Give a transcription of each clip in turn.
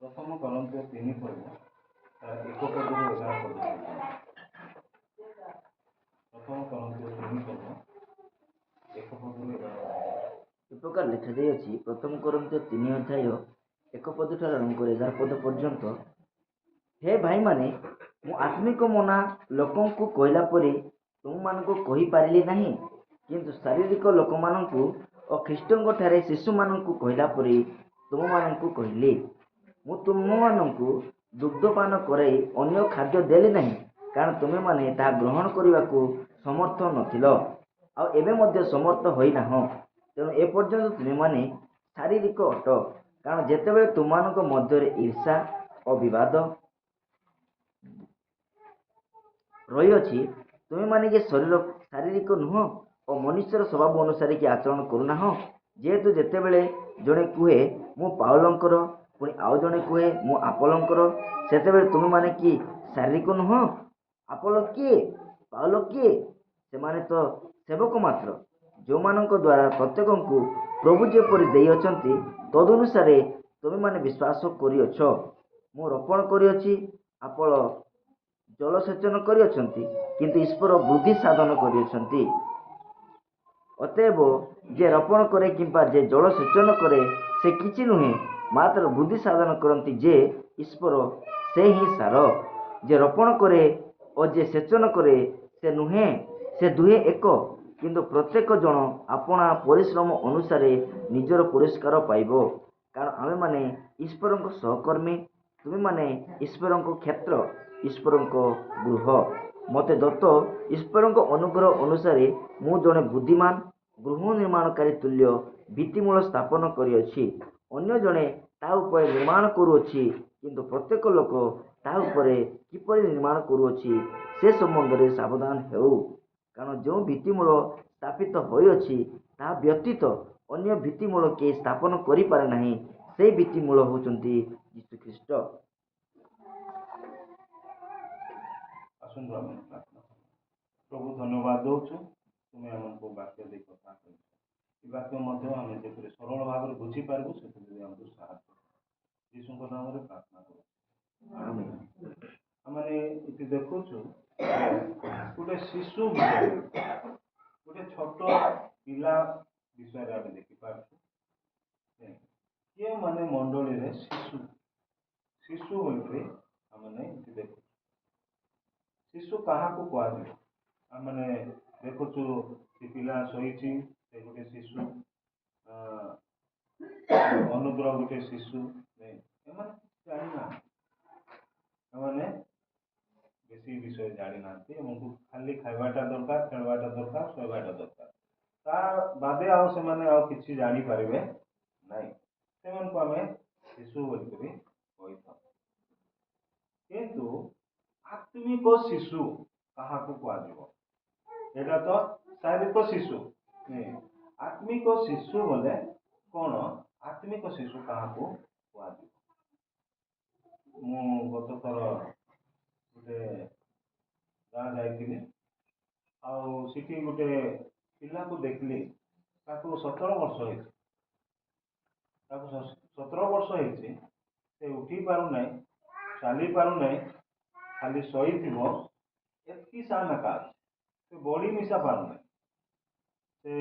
ପ୍ରଥମ କରନ୍ତିୟ 3 ପର୍ବ ତାର 1 ପଦରୁ 11 ପଦ ପର୍ଯ୍ୟନ୍ତ। ପ୍ରଥମ କରନ୍ତିୟ 3 ପର୍ବ 1 ପଦରୁ 11 ପଦ। ଏ ପ୍ରକାର ଲେଖାଯାଇଅଛି, ପ୍ରଥମ କରନ୍ତିୟ 3 ଅଧ୍ୟାୟ 1 ପଦ ଠାରୁ ଆରମ୍ଭ କରି 11 ପଦ ପର୍ଯ୍ୟନ୍ତ। ହେ ଭାଇମାନେ, ମୁଁ ଆତ୍ମିକ ମନା ଲୋକଙ୍କୁ କହିଲା ପରି ତୁମମାନଙ୍କୁ କହିପାରିଲି ନାହିଁ, କିନ୍ତୁ ଶାରୀରିକ ଲୋକମାନଙ୍କୁ ଓ ଖ୍ରୀଷ୍ଟଙ୍କଠାରେ ଶିଶୁମାନଙ୍କୁ କହିଲା ପରି ତୁମମାନଙ୍କୁ କହିଲି। ମୁଁ ତୁମମାନଙ୍କୁ ଦୁଗ୍ଧପାନ କରାଇ ଅନ୍ୟ ଖାଦ୍ୟ ଦେଲି ନାହିଁ, କାରଣ ତୁମେମାନେ ତାହା ଗ୍ରହଣ କରିବାକୁ ସମର୍ଥ ନଥିଲ, ଆଉ ଏବେ ମଧ୍ୟ ସମର୍ଥ ହୋଇନାହଁ। ତେଣୁ ଏପର୍ଯ୍ୟନ୍ତ ତୁମେମାନେ ଶାରୀରିକ ଅଟ। କାରଣ ଯେତେବେଳେ ତୁମମାନଙ୍କ ମଧ୍ୟରେ ଈର୍ଷା ଓ ବିବାଦ ରହିଅଛି, ତୁମେମାନେ କି ଶାରୀରିକ ନୁହଁ ଓ ମନୁଷ୍ୟର ସ୍ୱଭାବ ଅନୁସାରେ କି ଆଚରଣ କରୁନାହଁ। ଯେହେତୁ ଯେତେବେଳେ ଜଣେ କୁହେ ମୁଁ ପାଉଲଙ୍କର, ପୁଣି ଆଉ ଜଣେ କୁହେ ମୁଁ ଆପୋଲଙ୍କର, ସେତେବେଳେ ତୁମେମାନେ କି ଶାରୀରିକ ନୁହଁ? ଆପୋଲ କିଏ? ପାଉଲ କିଏ? ସେମାନେ ତ ସେବକ ମାତ୍ର, ଯେଉଁମାନଙ୍କ ଦ୍ୱାରା ପ୍ରତ୍ୟେକଙ୍କୁ ପ୍ରଭୁ ଯେପରି ଦେଇଅଛନ୍ତି ତଦନୁସାରେ ତୁମେମାନେ ବିଶ୍ୱାସ କରିଅଛ। ମୁଁ ରୋପଣ କରିଅଛି, ଆପୋଲ ଜଳସେଚନ କରିଅଛନ୍ତି, କିନ୍ତୁ ଈଶ୍ୱର ବୃଦ୍ଧି ସାଧନ କରିଅଛନ୍ତି। ଅତଏବ ଯେ ରୋପଣ କରେ କିମ୍ବା ଯେ ଜଳସେଚନ କରେ ସେ କିଛି ନୁହେଁ, ମାତ୍ର ବୃଦ୍ଧି ସାଧନ କରନ୍ତି ଯେ ଈଶ୍ୱର, ସେ ହିଁ ସାର। ଯେ ରୋପଣ କରେ ଓ ଯେ ସେଚନ କରେ ସେ ନୁହେଁ, ସେ ଦୁହେଁ ଏକ, କିନ୍ତୁ ପ୍ରତ୍ୟେକ ଜଣ ଆପଣା ପରିଶ୍ରମ ଅନୁସାରେ ନିଜର ପୁରସ୍କାର ପାଇବ। କାରଣ ଆମେମାନେ ଈଶ୍ୱରଙ୍କ ସହକର୍ମୀ, ତୁମେମାନେ ଈଶ୍ୱରଙ୍କ କ୍ଷେତ୍ର, ଈଶ୍ୱରଙ୍କ ଗୃହ। ମୋତେ ଦତ୍ତ ଈଶ୍ୱରଙ୍କ ଅନୁଗ୍ରହ ଅନୁସାରେ ମୁଁ ଜଣେ ବୁଦ୍ଧିମାନ ଗୃହ ନିର୍ମାଣକାରୀ ତୁଲ୍ୟ ଭିତ୍ତିମୂଳ ସ୍ଥାପନ କରିଅଛି। ଅନ୍ୟ ଜଣେ ତା ଉପରେ ନିର୍ମାଣ କରୁଅଛି, କିନ୍ତୁ ପ୍ରତ୍ୟେକ ଲୋକ ତା ଉପରେ କିପରି ନିର୍ମାଣ କରୁଅଛି ସେ ସମ୍ବନ୍ଧରେ ସାବଧାନ ହେଉ। କାରଣ ଯେଉଁ ଭିତ୍ତିମୂଳ ସ୍ଥାପିତ ହୋଇଅଛି ତାହା ବ୍ୟତୀତ ଅନ୍ୟ ଭିତ୍ତିମୂଳ କେହି ସ୍ଥାପନ କରିପାରେ ନାହିଁ। ସେହି ଭିତ୍ତିମୂଳ ହେଉଛନ୍ତି ଯୀଶୁଖ୍ରୀଷ୍ଟ। ଆସନ୍ତୁ ଆମେ ପ୍ରାର୍ଥନା କରିବା। ପ୍ରଭୁ ଧନ୍ୟବାଦ ଦେଉଛୁ, ତୁମେ ଆମକୁ ବାକ୍ୟ ଦେଇ କଥା କହିଛ। ଏ ବାକ୍ୟ ମଧ୍ୟ ଆମେ ଯେପରି ସରଳ ଭାବରେ ବୁଝିପାରିବୁ ସେଥିପାଇଁ ଆମକୁ ସାହାଯ୍ୟ କର। ଯୀଶୁଙ୍କ ନାମରେ ପ୍ରାର୍ଥନା କରୁଛୁ। ଆମେ ଏଠି ଦେଖୁଛୁ ଗୋଟେ ଶିଶୁ ବିଷୟରେ, ଗୋଟେ ଛୋଟ ପିଲା ବିଷୟରେ ଆମେ ଦେଖିପାରୁଛୁ। କିଏ ମାନେ ମଣ୍ଡଳୀରେ ଶିଶୁ ହୋଇକରି ଆମେ ଏଠି ଦେଖୁଛୁ। ଶିଶୁ କାହାକୁ କୁହାଯିବ? ଆମେ ଦେଖୁଛୁ ସେ ପିଲା ଶୋଇଛି, ସେ ଗୋଟେ ଶିଶୁ, ଅନୁଗ୍ରହ ଗୋଟେ ଶିଶୁ। ଏମାନେ ଜାଣିନାହାନ୍ତି, ଏମାନେ ବେଶୀ ବିଷୟ ଜାଣିନାହାନ୍ତି। ଏମାନଙ୍କୁ ଖାଲି ଖାଇବାଟା ଦରକାର, ଖେଳିବାଟା ଦରକାର, ଶୋଇବାଟା ଦରକାର। ତା ବାଦେ ଆଉ ସେମାନେ ଆଉ କିଛି ଜାଣିପାରିବେ ନାହିଁ। ସେମାନଙ୍କୁ ଆମେ ଶିଶୁ ବୋଲିକରି କହିଥାଉ। କିନ୍ତୁ ଆତ୍ମିକ ଶିଶୁ କାହାକୁ କୁହାଯିବ? ଏଇଟା ତ ଶାରୀରିକ ଶିଶୁ। ଆତ୍ମିକ ଶିଶୁ ବୋଲେ କ'ଣ? ଆତ୍ମିକ ଶିଶୁ କାହାକୁ କୁହାଯିବ? ମୁଁ ଗତ ଥର ଗୋଟେ ଗାଁ ଯାଇଥିଲି, ଆଉ ସେଠି ଗୋଟେ ପିଲାକୁ ଦେଖିଲି। ତାକୁ 17 ବର୍ଷ ହେଇଛି। ତାକୁ 17 ବର୍ଷ ହେଇଛି, ସେ ଉଠି ପାରୁନାହିଁ, ଚାଲି ପାରୁନାହିଁ, ଖାଲି ଶୋଇଥିବ। ଏତିକି ସାନ ଏକା ଅଛି, ସେ ବଡ଼ି ମିଶା ପାରୁନାହିଁ। ସେ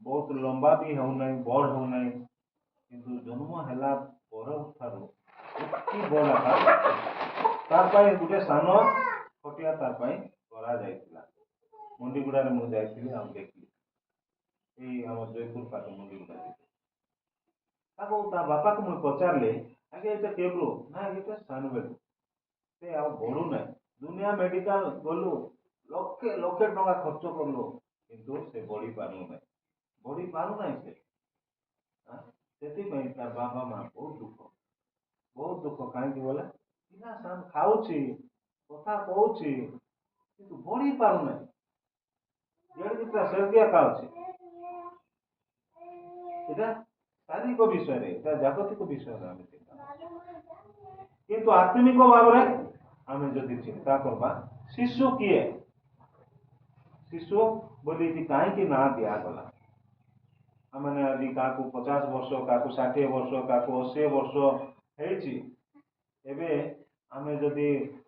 ବହୁତ ଲମ୍ବା ବି ହେଉନାହିଁ, ବଡ଼ ହେଉନାହିଁ। କିନ୍ତୁ ଜନ୍ମ ହେଲା ପରଠାରୁ ଏତିକି ବଡ଼ ଏକା। ତା ପାଇଁ ଗୋଟେ ସାନ ଖଟିଆ ତା ପାଇଁ କରାଯାଇଥିଲା। ମୁଣ୍ଡିଗୁଡ଼ାରେ ମୁଁ ଯାଇଥିଲି ଆଉ ଦେଖିଲି, ଏଇ ଆମ ଜୟପୁର ପାଖ ମୁଣ୍ଡିଗୁଡ଼ାରେ। ତାକୁ ତା ବାପାକୁ ମୁଁ ପଚାରିଲି, ଆଜ୍ଞା ଏଇଟା କେବଳ ନା ଏଇଟା ସାନ ବେଳୁ, ସେ ଆଉ ବଢ଼ୁନାହିଁ। ଦୁନିଆ ମେଡ଼ିକାଲ ଗଲୁ, ଲକ୍ଷେ ଲକ୍ଷେ ଟଙ୍କା ଖର୍ଚ୍ଚ କଲୁ, କିନ୍ତୁ ସେ ବଢ଼ି ପାରୁନାହିଁ। ସେ ସେଥିପାଇଁ ତା ବାବା ମା ବହୁତ ଦୁଃଖ। କାହିଁକି ବୋଲେ ପିଲା ସାନ ଖାଉଛି, କଥା କହୁଛି, କିନ୍ତୁ ବଢ଼ି ପାରୁନାହିଁ। ଯେଡ଼ିକି ସେମିତି ଏକା ଅଛି। ଏଇଟା ଶାରୀରିକ ବିଷୟରେ, ଏଇଟା ଜାଗତିକ ବିଷୟରେ ଆମେ ଚିନ୍ତା କରିବା। କିନ୍ତୁ ଆତ୍ମିକ ଭାବରେ ଆମେ ଯଦି ଚିନ୍ତା କରିବା, ଶିଶୁ କିଏ? ଶିଶୁ ବୋଲି କାହିଁକି ନାଁ ଦିଆଗଲା? आमने आदि काकू 50 वर्ष काकू 60 वर्ष काकू 80 वर्ष ହେଇଛି ଏବେ ଆମେ ଯଦି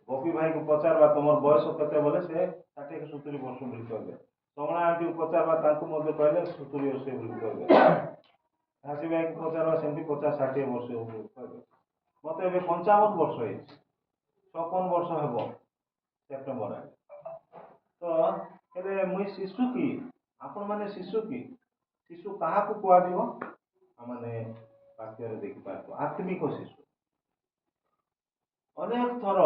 ଗୋପी ଭାଇକୁ ପଚାରବା ତମର ବୟସ କେତେ ବୋଲେ ସେ 60-70 ବର୍ଷ ବୋଲି କହିବେ। କମଳା ଆଣ୍ଟିକୁ ପଚାରବା ତାଙ୍କୁ ମଧ୍ୟ କହିଲେ 70-80 ବୋଲି କହିବେ। ଘାସି ଭାଇକୁ ପଚାରବା ସେମିତି 50-60 ବର୍ଷ ବୋଲି କହିବେ। ମତେ ଏବେ 55 ବର୍ଷ ହେଇଛି, 56 ବର୍ଷ ହେବ ସେପ୍ଟେମ୍ବର ଆଡ଼େ। ତ ଏବେ ମୁଇଁ ଶିଶୁ କି ଆପଣମାନେ ଶିଶୁ କି ଶିଶୁ କାହାକୁ କୁହାଯିବ ଆମମାନେ ବାକ୍ୟରେ ଦେଖିପାରିବ ଆତ୍ମିକ ଶିଶୁ। ଅନେକ ଥର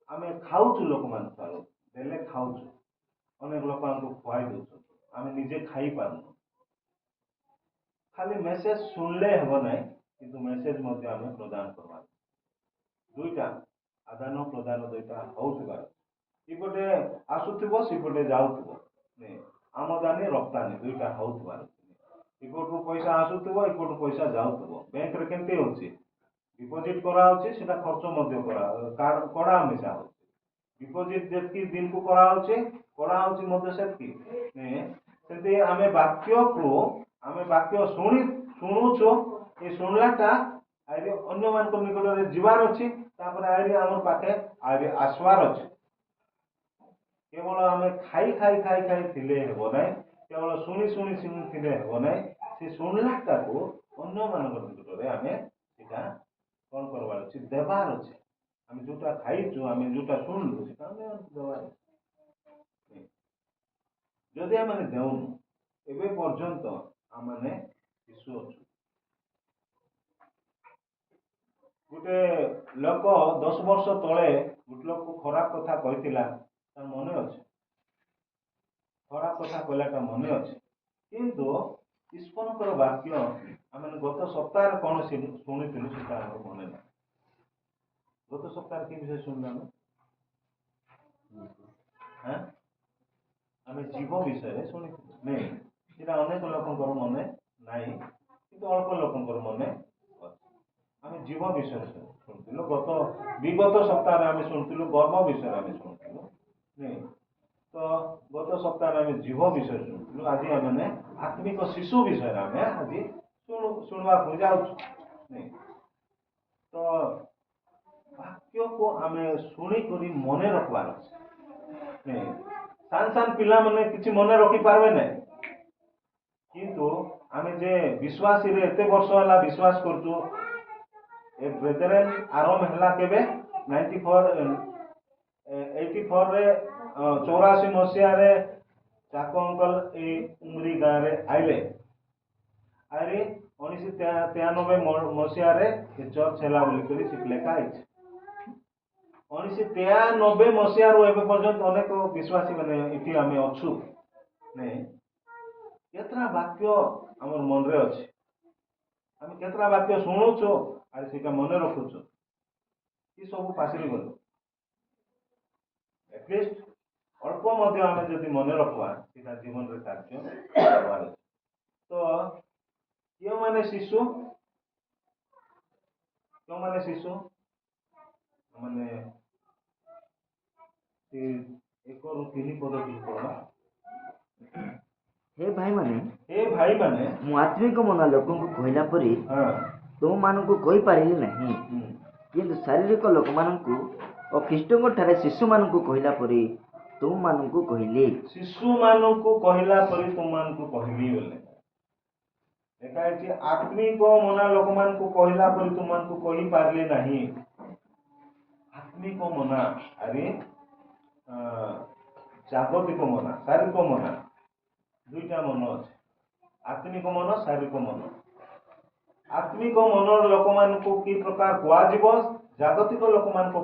ଆମେ ଖାଉଛୁ ଲୋକମାନଙ୍କ ଠାରୁ ଦେଲେ ଖାଉଛୁ, ଅନେକ ଲୋକ ଆମକୁ ଖୁଆଇ ଦେଉଛନ୍ତି, ଆମେ ନିଜେ ଖାଇପାରୁନୁ। ଖାଲି ମେସେଜ ଶୁଣିଲେ ହେବ ନାହିଁ, କିନ୍ତୁ ମେସେଜ ମଧ୍ୟ ଆମେ ପ୍ରଦାନ କରିବା। ଦୁଇଟା ଆଦାନ ପ୍ରଦାନ ଦୁଇଟା ହଉଥିବାର, ଏପଟେ ଆସୁଥିବ ସେପଟେ ଯାଉଥିବ, ଆମଦାନୀ ରପ୍ତାନି ଦୁଇଟା ହଉଥିବାର। ଏପଟୁ ପଇସା ଆସୁଥିବ ଏପଟୁ ପଇସା ଯାଉଥିବ। ବ୍ୟାଙ୍କରେ କେମିତି ହଉଛି डिपोजिट କରାଉଛି ସେଟା ଖର୍ଚ୍ଚ ମଧ୍ୟ କଡ଼ା ମିଶା ହଉଛି। डिपोजिट ଯେତିକି ଦିନକୁ କରାହଉଛି କଢ଼ାହଉଛି ମଧ୍ୟ ସେତିକି। ସେମିତି ଆମେ ବାକ୍ୟ ଶୁଣୁଛୁ, ଏ ଶୁଣିଲାଟା ଆଇରେ ଅନ୍ୟମାନଙ୍କ ନିକଟରେ ଯିବାର ଅଛି, ତାପରେ ଆଇରେ ଆମର ପାଖେ ଆଇରେ ଆସିବାର ଅଛି। କେବଳ ଆମେ ଖାଇ ଥିଲେ ହେବ ନାହିଁ, କେବଳ ଶୁଣି ଥିଲେ ହେବ ନାହିଁ। ସେ ଶୁଣିଲାଟାକୁ ଅନ୍ୟମାନଙ୍କ ନିକଟରେ ଆମେ ସେଟା କଣ করবার ଅଛି দেবার ଅଛି। ଆମେ ଯୋଉଟା ଖାଇଛୁ ଆମେ ଯୋଉଟା ଶୁଣିଲୁ ସେଟା ଆମେ ଦେବାର ଅଛି। ଯଦି ଆମେ ଦେଉନୁ ଏବେ ପର୍ଯ୍ୟନ୍ତ ଆମେ ଶିଶୁ ଅଛୁ। ଗୋଟେ ଲୋକ 10 ବର୍ଷ ତଳେ ଗୋଟେ ଲୋକ ଖରାପ କଥା କହିଥିଲା, ତାର ମନେ ଅଛି। ଖରାପ କଥା କହିଲାଟା ମନେ ଅଛି, କିନ୍ତୁ ଈଶ୍ୱରଙ୍କର ବାକ୍ୟ ଆମେ ଗତ ସପ୍ତାହରେ କଣ ଶୁଣିଥିଲୁ ସେଟା ଆମର ମନେ ନାହିଁ। ଗତ ସପ୍ତାହରେ କି ବିଷୟ ଶୁଣିଲୁ ଆମେ ଜୀବ ବିଷୟରେ ଶୁଣିଥିଲୁ ନାଇଁ, ସେଟା ଅନେକ ଲୋକଙ୍କର ମନେ ନାହିଁ, କିନ୍ତୁ ଅଳ୍ପ ଲୋକଙ୍କର ମନେ ଅଛି। ଆମେ ଜୀବ ବିଷୟରେ ଶୁଣିଥିଲୁ। ବିଗତ ସପ୍ତାହରେ ଆମେ ଶୁଣିଥିଲୁ ଗର୍ବ ବିଷୟରେ ଆମେ ଶୁଣିଥିଲୁ ନାଇଁ। ତ ଗତ ସପ୍ତାହରେ ଆମେ ଜୀବ ବିଷୟରେ ଶୁଣିଥିଲୁ। ଆଜି ଆମେ ଆତ୍ମିକ ଶିଶୁ ବିଷୟରେ ଆମେ ଆଜି ଶୁଣିବାକୁ ଯାଉଛୁ ନାଇଁ। ତ ବାକ୍ୟକୁ ଆମେ ଶୁଣିକରି ମନେ ରଖିବାର ଅଛି। ସାନ ପିଲାମାନେ କିଛି ମନେ ରଖିପାରିବେ ନାହିଁ, କିନ୍ତୁ ଆମେ ଯେ ବିଶ୍ୱାସୀରେ ଏତେ ବର୍ଷ ହେଲା ବିଶ୍ୱାସ କରୁଛୁ। ଏ ବ୍ରେଦରେନ ଆରମ୍ଭ ହେଲା କେବେ 84ରେ 84 ମସିହାରେ ଚାକ ଅଙ୍କଲ ଏଇ ଉଙ୍ଗରି ଗାଁରେ ଆଇଲେ। 1993 ମସିହାରେ ଚର୍ଚ୍ଚ ହେଲା ବୋଲିକରି ସେଠି ଲେଖା ହେଇଛି। 1993 ମସିହାରୁ ଏବେ ପର୍ଯ୍ୟନ୍ତ ଅନେକ ବିଶ୍ୱାସୀ ମାନେ ଏଠି ଆମେ ଅଛୁ ନାଇଁ। କେତେଟା ବାକ୍ୟ ଆମର ମନରେ ଅଛି, ଆମେ କେତେଟା ବାକ୍ୟ ଶୁଣୁଛୁ ଆଉ ସେଟା ମନେ ରଖୁଛୁ, କି ସବୁ ପାସରି ଗଲୁ। ଏଟଲିଷ୍ଟ ଅଳ୍ପ ମଧ୍ୟ ଆମେ ଯଦି ମନେ ରଖିବା ସେଟା ଜୀବନରେ କାର୍ଯ୍ୟ ହେବାର ଅଛି। ତ କେଉଁମାନେ ଶିଶୁ ମାନେ 1ରୁ 3 ପଦ ଟିକେ ପଢବା। ହେ ଭାଇମାନେ ମୁଁ ଆତ୍ମିକ ମନା ଲୋକଙ୍କୁ କହିଲା ପରି ତୁମମାନଙ୍କୁ କହିପାରିଲି ନାହିଁ, କିନ୍ତୁ ଶାରୀରିକ ଲୋକମାନଙ୍କୁ ଓ ଖ୍ରୀଷ୍ଟଙ୍କ ଠାରେ ଶିଶୁମାନଙ୍କୁ କହିଲା ପରି ତୁମମାନଙ୍କୁ କହିଲି। ଶିଶୁମାନଙ୍କୁ କହିଲା ପରି ତୁମମାନଙ୍କୁ କହିଲି ବୋଲେ ଲେଖା ହେଇଛି। ଆତ୍ମିକ ମନା ଲୋକମାନଙ୍କୁ କହିଲା ପରି ତୁମମାନଙ୍କୁ କହିପାରିଲି ନାହିଁ। ଆତ୍ମିକ ମନା ଆରେ ଜାଗତିକ ମନା, ଶାରୀରିକ ମନା, ଦୁଇଟା ମନ ଅଛି। ଆତ୍ମିକ ମନ, ଶାରୀରିକ ମନ। ଆତ୍ମିକ ମନର ଲୋକମାନଙ୍କୁ କି ପ୍ରକାର କୁହାଯିବ, ଜାଗତିକ ଲୋକମାନଙ୍କୁ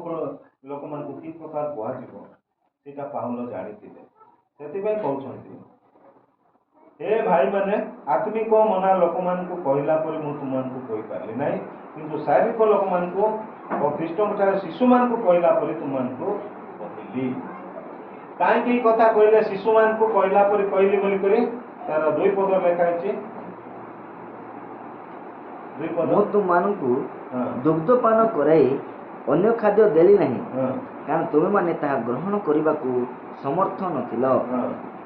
କି ପ୍ରକାର କୁହାଯିବ ସେଇଟା ପାଉଲ ଜାଣିଥିଲେ। ସେଥିପାଇଁ କହୁଛନ୍ତି, ହେ ଭାଇମାନେ ଆତ୍ମିକ ମନା ଲୋକମାନଙ୍କୁ କହିଲା ପରି ମୁଁ ତୁମମାନଙ୍କୁ କହିପାରିଲି ନାହିଁ, କିନ୍ତୁ ଶାରୀରିକ ଲୋକମାନଙ୍କୁ ଓ ଖ୍ରୀଷ୍ଟଙ୍କ ଠାରେ ଶିଶୁମାନଙ୍କୁ କହିଲା ପରି ତୁମମାନଙ୍କୁ କହିଲି। କାହିଁକି ଏଇ କଥା କହିଲେ ଶିଶୁମାନଙ୍କୁ କହିଲା ପରି କହିଲି ବୋଲିକରି? ତାର 2 ପଦ ଲେଖା ହେଇଛି। ମୁଁ ତୁମମାନଙ୍କୁ ଦୁଗ୍ଧପାନ କରାଇ ଅନ୍ୟ ଖାଦ୍ୟ ଦେଲି ନାହିଁ, କାରଣ ତୁମେମାନେ ତାହା ଗ୍ରହଣ କରିବାକୁ ସମର୍ଥ ନଥିଲ,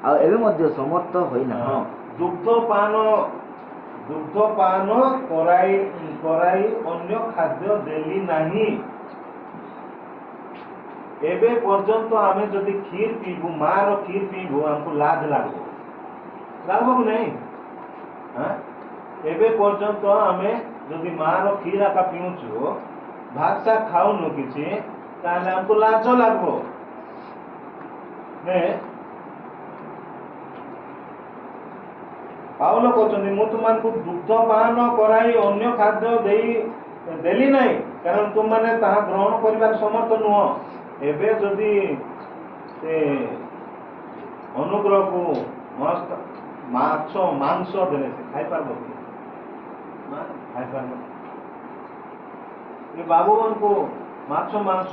ଆଉ ଏବେ ମଧ୍ୟ ସମର୍ଥ ହୋଇନାହ। ଦୁଗ୍ଧପାନ କରାଇ ଅନ୍ୟ ଖାଦ୍ୟ ଦେଲି ନାହିଁ। ଏବେ ପର୍ଯ୍ୟନ୍ତ ଆମେ ଯଦି କ୍ଷୀର ପିଇବୁ, ମାର କ୍ଷୀର ପିଇବୁ, ଆମକୁ ଲାଜ ଲାଗିବ କି ନାହିଁ? ଏବେ ପର୍ଯ୍ୟନ୍ତ ଆମେ ଯଦି ମାର କ୍ଷୀର ଆକା ପିଉଛୁ, ଭାତ ଶାଗ ଖାଉନୁ କିଛି, ତାହେଲେ ଆମକୁ ଲାଜ ଲାଗିବ। ପାଉଲ କହୁଛନ୍ତି, ମୁଁ ତୁମମାନଙ୍କୁ ଦୁଗ୍ଧପାନ କରାଇ ଅନ୍ୟ ଖାଦ୍ୟ ଦେଲି ନାହିଁ, କାରଣ ତୁମମାନେ ତାହା ଗ୍ରହଣ କରିବାର ସମର୍ଥ ନୁହଁ। ଏବେ ଯଦି ସେ ଅନୁଗ୍ରହକୁ ମାଛ ମାଂସ ଦେଲେ ସେ ଖାଇପାରିବ କି? ଖାଇପାରିବ। ବାବୁମାନଙ୍କୁ ମାଛ ମାଂସ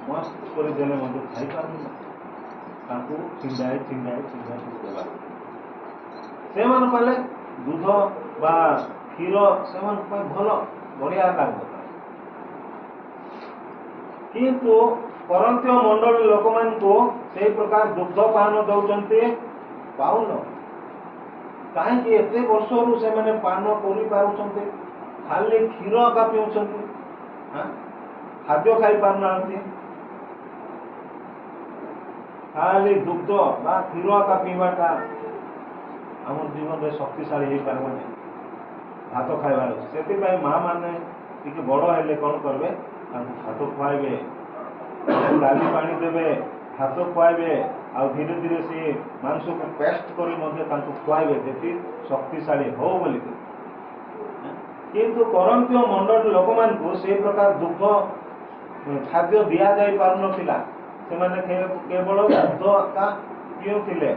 ମସ୍ତ କରିଦେଲେ ମଧ୍ୟ ଖାଇପାରୁନି, ତାଙ୍କୁ ଛିଣ୍ଡାଇ ଦେବା। ସେମାନେ ପାଇଲେ ଦୁଧ ବା କ୍ଷୀର ସେମାନଙ୍କ ପାଇଁ ଭଲ, ବଢିଆ ଲାଗିବ। କିନ୍ତୁ କରନ୍ଥୀୟ ମଣ୍ଡଳୀ ଲୋକମାନଙ୍କୁ ସେଇ ପ୍ରକାର ଦୁଗ୍ଧପାନ ଦଉଛନ୍ତି ପାଉଲ। କାହିଁକି ଏତେ ବର୍ଷରୁ ସେମାନେ ପାନ କରିପାରୁଛନ୍ତି, ଖାଲି କ୍ଷୀର ଏକା ପିଉଛନ୍ତି, ଖାଦ୍ୟ ଖାଇ ପାରୁନାହାନ୍ତି, ଖାଲି ଦୁଗ୍ଧ ବା କ୍ଷୀର ଏକା ପିଇବାଟା ଆମ ଜୀବନରେ ଶକ୍ତିଶାଳୀ ହେଇପାରିବନି। ଭାତ ଖାଇବାର ଅଛି। ସେଥିପାଇଁ ମା ମାନେ ଟିକେ ବଡ଼ ହେଲେ କ'ଣ କରିବେ, ତାଙ୍କୁ ଭାତ ଖୁଆଇବେ, ଡାଲି ପାଣି ଦେବେ, ଭାତ ଖୁଆଇବେ, ଆଉ ଧୀରେ ଧୀରେ ସେ ମାଂସକୁ ପେଷ୍ଟ କରି ମଧ୍ୟ ତାଙ୍କୁ ଖୁଆଇବେ, ଯେତିକି ଶକ୍ତିଶାଳୀ ହଉ ବୋଲି। କିନ୍ତୁ କରନ୍ଥୀୟ ମଣ୍ଡଳୀ ଲୋକମାନଙ୍କୁ ସେଇ ପ୍ରକାର ଦୁଗ୍ଧ ଖାଦ୍ୟ ଦିଆଯାଇ ପାରୁନଥିଲା। ସେମାନେ କେବଳ ଦୁଗ୍ଧ ଏକା ପିଉଥିଲେ।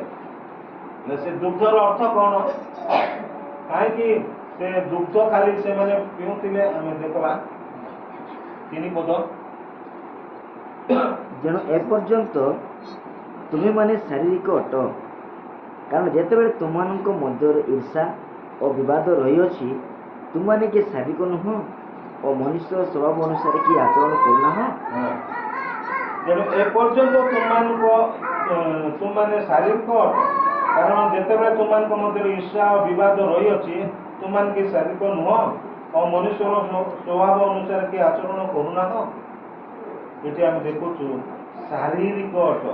ସେ ଦୁଗ୍ଧର ଅର୍ଥ କ'ଣ? କାହିଁକି ସେ ଦୁଗ୍ଧ ଖାଲି ସେମାନେ ପିଉଥିଲେ? ଆମେ ଦେଖିବା 3 ପଦ। ଯେଣୁ ଏପର୍ଯ୍ୟନ୍ତ ତୁମେମାନେ ଶାରୀରିକ ଅଟ, କାରଣ ଯେତେବେଳେ ତୁମମାନଙ୍କ ମଧ୍ୟରେ ଈର୍ଷା ଓ ବିବାଦ ରହିଅଛି, ତୁମମାନେ କି ଶାରୀରିକ ନୁହଁ ଓ ମନୁଷ୍ୟର ସ୍ୱଭାବ ଅନୁସାରେ କି ଆଚରଣ କରୁନାହଁ? ତେଣୁ ଏପର୍ଯ୍ୟନ୍ତ ତୁମମାନେ ଶାରୀରିକ ଅଟ, କାରଣ ଯେତେବେଳେ ତୁମମାନଙ୍କ ମଧ୍ୟରେ ଈର୍ଷା ଓ ବିବାଦ ରହିଅଛି, ତୁମମାନେ କି ଶାରୀରିକ ନୁହଁ ଓ ମନୁଷ୍ୟର ସ୍ୱଭାବ ଅନୁସାରେ କି ଆଚରଣ କରୁନାହଁ। ଏଠି ଆମେ ଦେଖୁଛୁ ଶାରୀରିକ ଅଟ,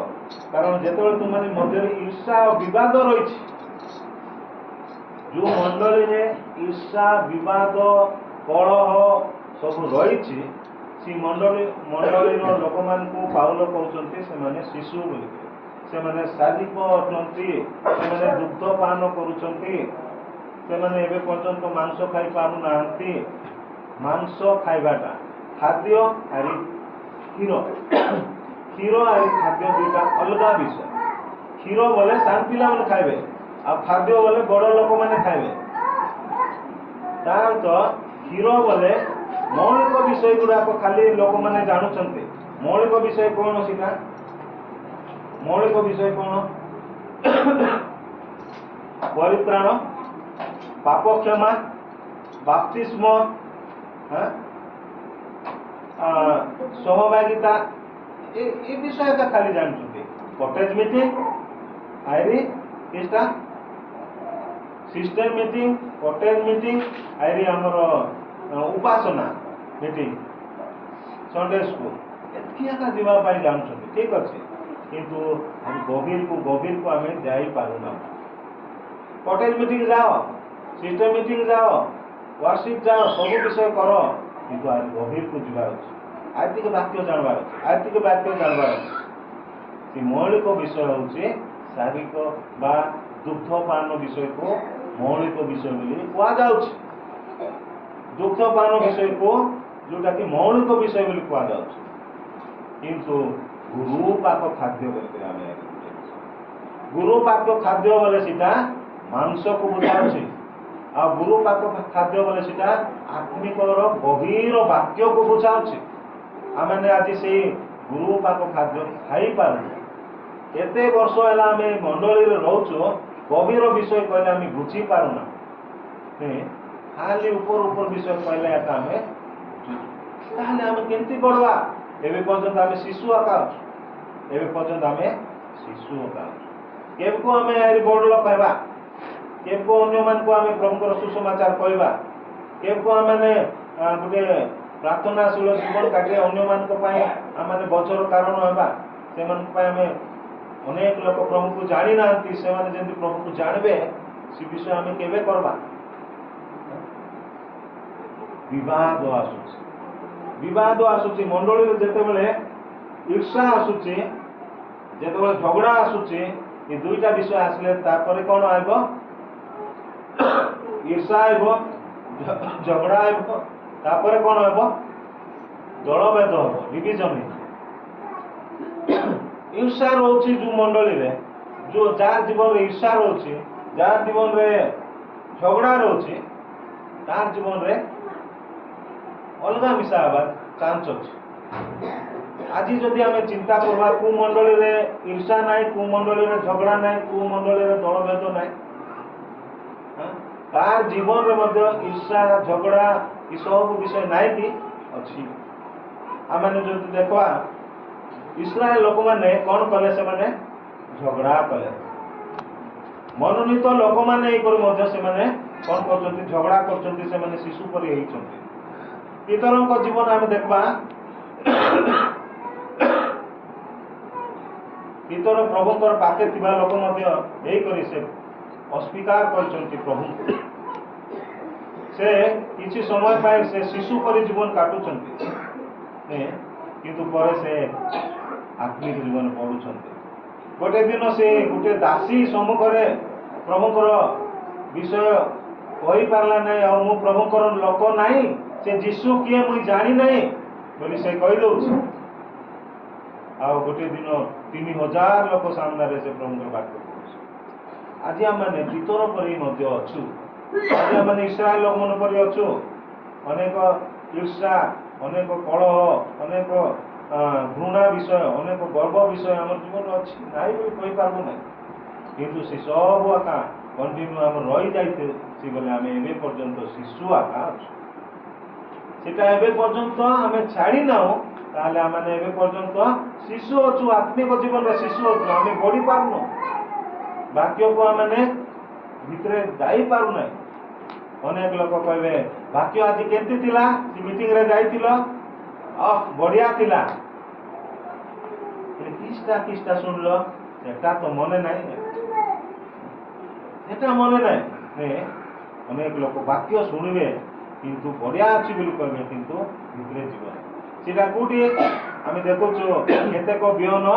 କାରଣ ଯେତେବେଳେ ତୁମମାନେ ମଧ୍ୟରେ ଈର୍ଷା ଓ ବିବାଦ ରହିଛି, ଯେଉଁ ମଣ୍ଡଳୀରେ ଈର୍ଷା ବିବାଦ କଳହ ସବୁ ରହିଛି, ସେ ମଣ୍ଡଳୀର ଲୋକମାନଙ୍କୁ ପାଉଲ କହୁଛନ୍ତି ସେମାନେ ଶିଶୁ ବୋଲି। ସେମାନେ ଶାରୀରିକ ଅଟନ୍ତି, ସେମାନେ ଦୁଗ୍ଧପାନ କରୁଛନ୍ତି, ସେମାନେ ଏବେ ପର୍ଯ୍ୟନ୍ତ ମାଂସ ଖାଇ ପାରୁନାହାନ୍ତି। ମାଂସ ଖାଇବାଟା ଖାଦ୍ୟ ଆରି କ୍ଷୀର ଆରି ଖାଦ୍ୟ ଦୁଇଟା ଅଲଗା ବିଷୟ। କ୍ଷୀର ବୋଲେ ସାନ ପିଲାମାନେ ଖାଇବେ, ଆଉ ଖାଦ୍ୟ ବୋଲେ ବଡ଼ ଲୋକମାନେ ଖାଇବେ। ତାର ତ କ୍ଷୀର ବୋଲେ ମୌଳିକ ବିଷୟ ଗୁଡ଼ାକ ଖାଲି ଲୋକମାନେ ଜାଣୁଛନ୍ତି। ମୌଳିକ ବିଷୟ କ'ଣ ସେଟା? ମୌଳିକ ବିଷୟ କ'ଣ? ପରିତ୍ରାଣ, ପାପ କ୍ଷମା, ବାପ୍ତିସ୍ମ, ସହଭାଗିତା, ଏ ବିଷୟ ଏକା ଖାଲି ଜାଣୁଛନ୍ତି। କଟେଜ ମିଟିଂ, ଆଇରି କିଛଟା ସିଷ୍ଟର ମିଟିଂ, କଟେଜ ମିଟିଂ, ଆଇରି ଆମର ଉପାସନା ମିଟିଂ, ସଣ୍ଡେ ସ୍କୁଲ, ଏତିକି ଏକା ଯିବା ପାଇଁ ଜାଣୁଛନ୍ତି। ଠିକ ଅଛି, କିନ୍ତୁ ଗଭୀରକୁ ଆମେ ଯାଇପାରୁନା। କଟେଜ ମିଟିଂ ଯାଅ, ସିଷ୍ଟର ମିଟିଂ ଯାଅ, ୱାର୍ସିପ ଯାଅ, ସବୁ ବିଷୟ କର, କିନ୍ତୁ ଗଭୀରକୁ ଯିବାର ଅଛି। ଆର୍ଥିକ ବାକ୍ୟ ଜାଣିବାର ଅଛି। ସେ ମୌଳିକ ବିଷୟ ହେଉଛି ଶାରୀରିକ ବା ଦୁଗ୍ଧପାନ ବିଷୟକୁ ମୌଳିକ ବିଷୟ ବୋଲି କୁହାଯାଉଛି। ଦୁଗ୍ଧପାନ ବିଷୟକୁ ଯୋଉଟାକି ମୌଳିକ ବିଷୟ ବୋଲି କୁହାଯାଉଛି। କିନ୍ତୁ ଗୁରୁପାକ ଖାଦ୍ୟ ବୋଲି ଆମେ ଗୁରୁପାକ ଖାଦ୍ୟ ବୋଲେ ସେଟା ମାଂସକୁ ବୁଝାଉଛି, ଆଉ ଗୁରୁପାକ ଖାଦ୍ୟ ବୋଲେ ସେଟା ଆତ୍ମିକର ଗଭୀର ବାକ୍ୟକୁ ବୁଝାଉଛି। ଆମେ ଆଜି ସେଇ ଗୁରୁପାକ ଖାଦ୍ୟ ଖାଇପାରୁଛୁ। ଏତେ ବର୍ଷ ହେଲା ଆମେ ମଣ୍ଡଳୀରେ ରହୁଛୁ, ଗଭୀର ବିଷୟ କହିଲେ ଆମେ ବୁଝିପାରୁନା। ଖାଲି ଉପର ବିଷୟ କହିଲେ ଏକା ଆମେ ବୁଝୁଛୁ। ତାହେଲେ ଆମେ କେମିତି ବଢ଼ବା? ଏବେ ପର୍ଯ୍ୟନ୍ତ ଆମେ ଶିଶୁ ଏକା ଅଛୁ। କେବେକୁ ଆମେ ବଡ଼ ଲୋକ ହେବା? କେବଳ ଅନ୍ୟମାନଙ୍କୁ ଆମେ ପ୍ରଭୁଙ୍କର ସୁସମାଚାର କହିବା, କେବଳ ଆମେ ଗୋଟେ ପ୍ରାର୍ଥନାଶୀଳ ଜୀବନ କାଟି ଅନ୍ୟମାନଙ୍କ ପାଇଁ ଆମେ ବଚର କାରଣ ହେବା, ସେମାନଙ୍କ ପାଇଁ ଆମେ ଅନେକ ଲୋକ ପ୍ରଭୁକୁ ଜାଣିନାହାନ୍ତି, ସେମାନେ ଯେମିତି ପ୍ରଭୁକୁ ଜାଣିବେ ସେ ବିଷୟ ଆମେ କେବେ କରିବା? ବିବାଦ ଆସୁଛି, ବିବାଦ ଆସୁଛି ମଣ୍ଡଳୀରେ, ଯେତେବେଳେ ଈର୍ଷା ଆସୁଛି, ଯେତେବେଳେ ଝଗଡ଼ା ଆସୁଛି, ଏ ଦୁଇଟା ବିଷୟ ଆସିଲେ ତାପରେ କ'ଣ ଆଇବ? ଈର୍ଷା ଆଇବ, ଝଗଡ଼ା ଆଇବ, ତାପରେ କ'ଣ ହେବ? ଦଳଭେଦ ହେବ, ଡିଭିଜନ ହେବ। ଈର୍ଷା ରହୁଛି ଯେଉଁ ମଣ୍ଡଳୀରେ, ଯାହା ଜୀବନରେ ଈର୍ଷା ରହୁଛି, ଯାହା ଜୀବନରେ ଝଗଡ଼ା ରହୁଛି, ତାର ଜୀବନରେ ଅଲଗା ମିଶା ହେବା ଚାନ୍ସ ଅଛି। ଆଜି ଯଦି ଆମେ ଚିନ୍ତା କରିବା କେଉଁ ମଣ୍ଡଳୀରେ ଈର୍ଷା ନାହିଁ, କେଉଁ ମଣ୍ଡଳୀରେ ଝଗଡ଼ା ନାହିଁ, କେଉଁ ମଣ୍ଡଳୀରେ ଦଳଭେଦ ନାହିଁ, ତାର ଜୀବନରେ ମଧ୍ୟ ଈର୍ଷା ଝଗଡ଼ା ଏସବୁ ବିଷୟ ନାହିଁ କି ଅଛି। ଆମେ ଯଦି ଦେଖିବା ଇସ୍ରାଏଲ ଲୋକମାନେ କ'ଣ କଲେ? ସେମାନେ ଝଗଡ଼ା କଲେ। ମନୋନୀତ ଲୋକମାନେ ଏଇପରି ମଧ୍ୟ ସେମାନେ କ'ଣ କରୁଛନ୍ତି? ଝଗଡ଼ା କରୁଛନ୍ତି, ସେମାନେ ଶିଶୁ ପରି ହେଇଛନ୍ତି। ପିତରଙ୍କ ଜୀବନ ଆମେ ଦେଖିବା, ପିତର ପ୍ରଭୁଙ୍କର ପାଖେ ଥିବା ଲୋକ ମଧ୍ୟ ଏଇକରି ସେ ଅସ୍ୱୀକାର କରିଛନ୍ତି ପ୍ରଭୁଙ୍କୁ। ସେ କିଛି ସମୟ ପାଇଁ ସେ ଶିଶୁ ପରି ଜୀବନ କାଟୁଛନ୍ତି, କିନ୍ତୁ ପରେ ସେ ଆତ୍ମିକ ଜୀବନ ପଢୁଛନ୍ତି। ଗୋଟେ ଦିନ ସେ ଗୋଟେ ଦାସୀ ସମ୍ମୁଖରେ ପ୍ରଭୁଙ୍କର ବିଷୟ କହିପାରିଲା ନାହିଁ, ଆଉ ମୁଁ ପ୍ରଭୁଙ୍କର ଲୋକ ନାହିଁ, ସେ ଯୀଶୁ କିଏ ମୁଁ ଜାଣି ନାହିଁ ବୋଲି ସେ କହିଦେଉଛି। ଆଉ ଗୋଟେ ଦିନ 3000 ଲୋକ ସାମ୍ନାରେ ସେ ପ୍ରଭୁଙ୍କର ବାକ୍ୟ କହୁଛି। ଆଜି ଆମେ ପିତର ପରି ମଧ୍ୟ ଅଛୁ, ଆଜି ଆମେ ଇସ୍ରାଏଲ ଲୋକମାନ ପରି ଅଛୁ। ଅନେକ ଈର୍ଷା, ଅନେକ କଳହ, ଅନେକ ଘୃଣା ବିଷୟ, ଅନେକ ଗର୍ବ ବିଷୟ ଆମର ଜୀବନରେ ଅଛି, ନାହିଁ ବୋଲି କହିପାରିବୁ ନାହିଁ। କିନ୍ତୁ ସେ ସବୁ ଆକା କଣ୍ଟିନ୍ୟୁ ଆମେ ରହିଯାଇଥିଛି ବୋଲେ ଆମେ ଏବେ ପର୍ଯ୍ୟନ୍ତ ଶିଶୁ ଆକା ଅଛୁ। ସେଟା ଏବେ ପର୍ଯ୍ୟନ୍ତ ଆମେ ଛାଡ଼ି ନାହୁଁ, ତାହେଲେ ଆମେ ଏବେ ପର୍ଯ୍ୟନ୍ତ ଶିଶୁ ଅଛୁ, ଆତ୍ମିକ ଜୀବନରେ ଶିଶୁ ଅଛୁ। ଆମେ ବଢ଼ି ପାରୁନୁ, ବାକ୍ୟକୁ ଆମେ ଭିତରେ ଯାଇପାରୁନାହିଁ। ଅନେକ ଲୋକ କହିବେ ବାକ୍ୟ ଆଜି କେମିତି ଥିଲା, ସେ ମିଟିଂରେ ଯାଇଥିଲ, ବଢ଼ିଆ ଥିଲା, କିଛିଟା ଶୁଣିଲ, ସେଟା ତ ମନେ ନାହିଁ, ସେଟା ମନେ ନାହିଁ। ଅନେକ ଲୋକ ବାକ୍ୟ ଶୁଣିବେ କିନ୍ତୁ ବଢ଼ିଆ ଅଛି ବୋଲି କହିବେ, କିନ୍ତୁ ଭିତରେ ଯିବ। ସେଟା କୋଉଠି ଆମେ ଦେଖୁଛୁ, କେତେକ ବିହନ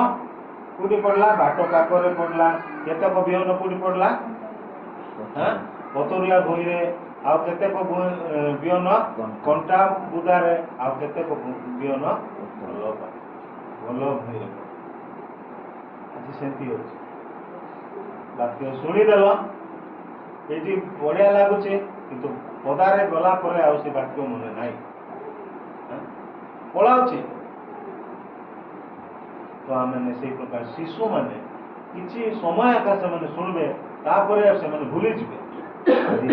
କୋଉଠି ପଡ଼ିଲା? ବାଟ ପାଖରେ ପଡ଼ିଲା। କେତେକ ବିହନ କୋଉଠି ପଡ଼ିଲା? ପତରିଆ ଭୂଇଁରେ, ଆଉ କେତେକ ବିହନ କଣ୍ଟା ବୁଦାରେ, ଆଉ କେତେକ ବିହନ ଭଲ ଭୂଇଁରେ। ଆଜି ସେମିତି ଅଛି, ବାକ୍ୟ ଶୁଣିଦେଲ, ଏଇଠି ବଢ଼ିଆ ଲାଗୁଛି, କିନ୍ତୁ ପଦାରେ ଗଲା ପରେ ଆଉ ସେ ବାକ୍ୟ ମନେ ନାହିଁ, ପଳାଉଛି। ତ ଆମେ ସେଇ ପ୍ରକାର ଶିଶୁମାନେ କିଛି ସମୟ ଏକା ସେମାନେ ଶୁଣିବେ, ତାପରେ ସେମାନେ ଭୁଲିଯିବେ। ଆଜି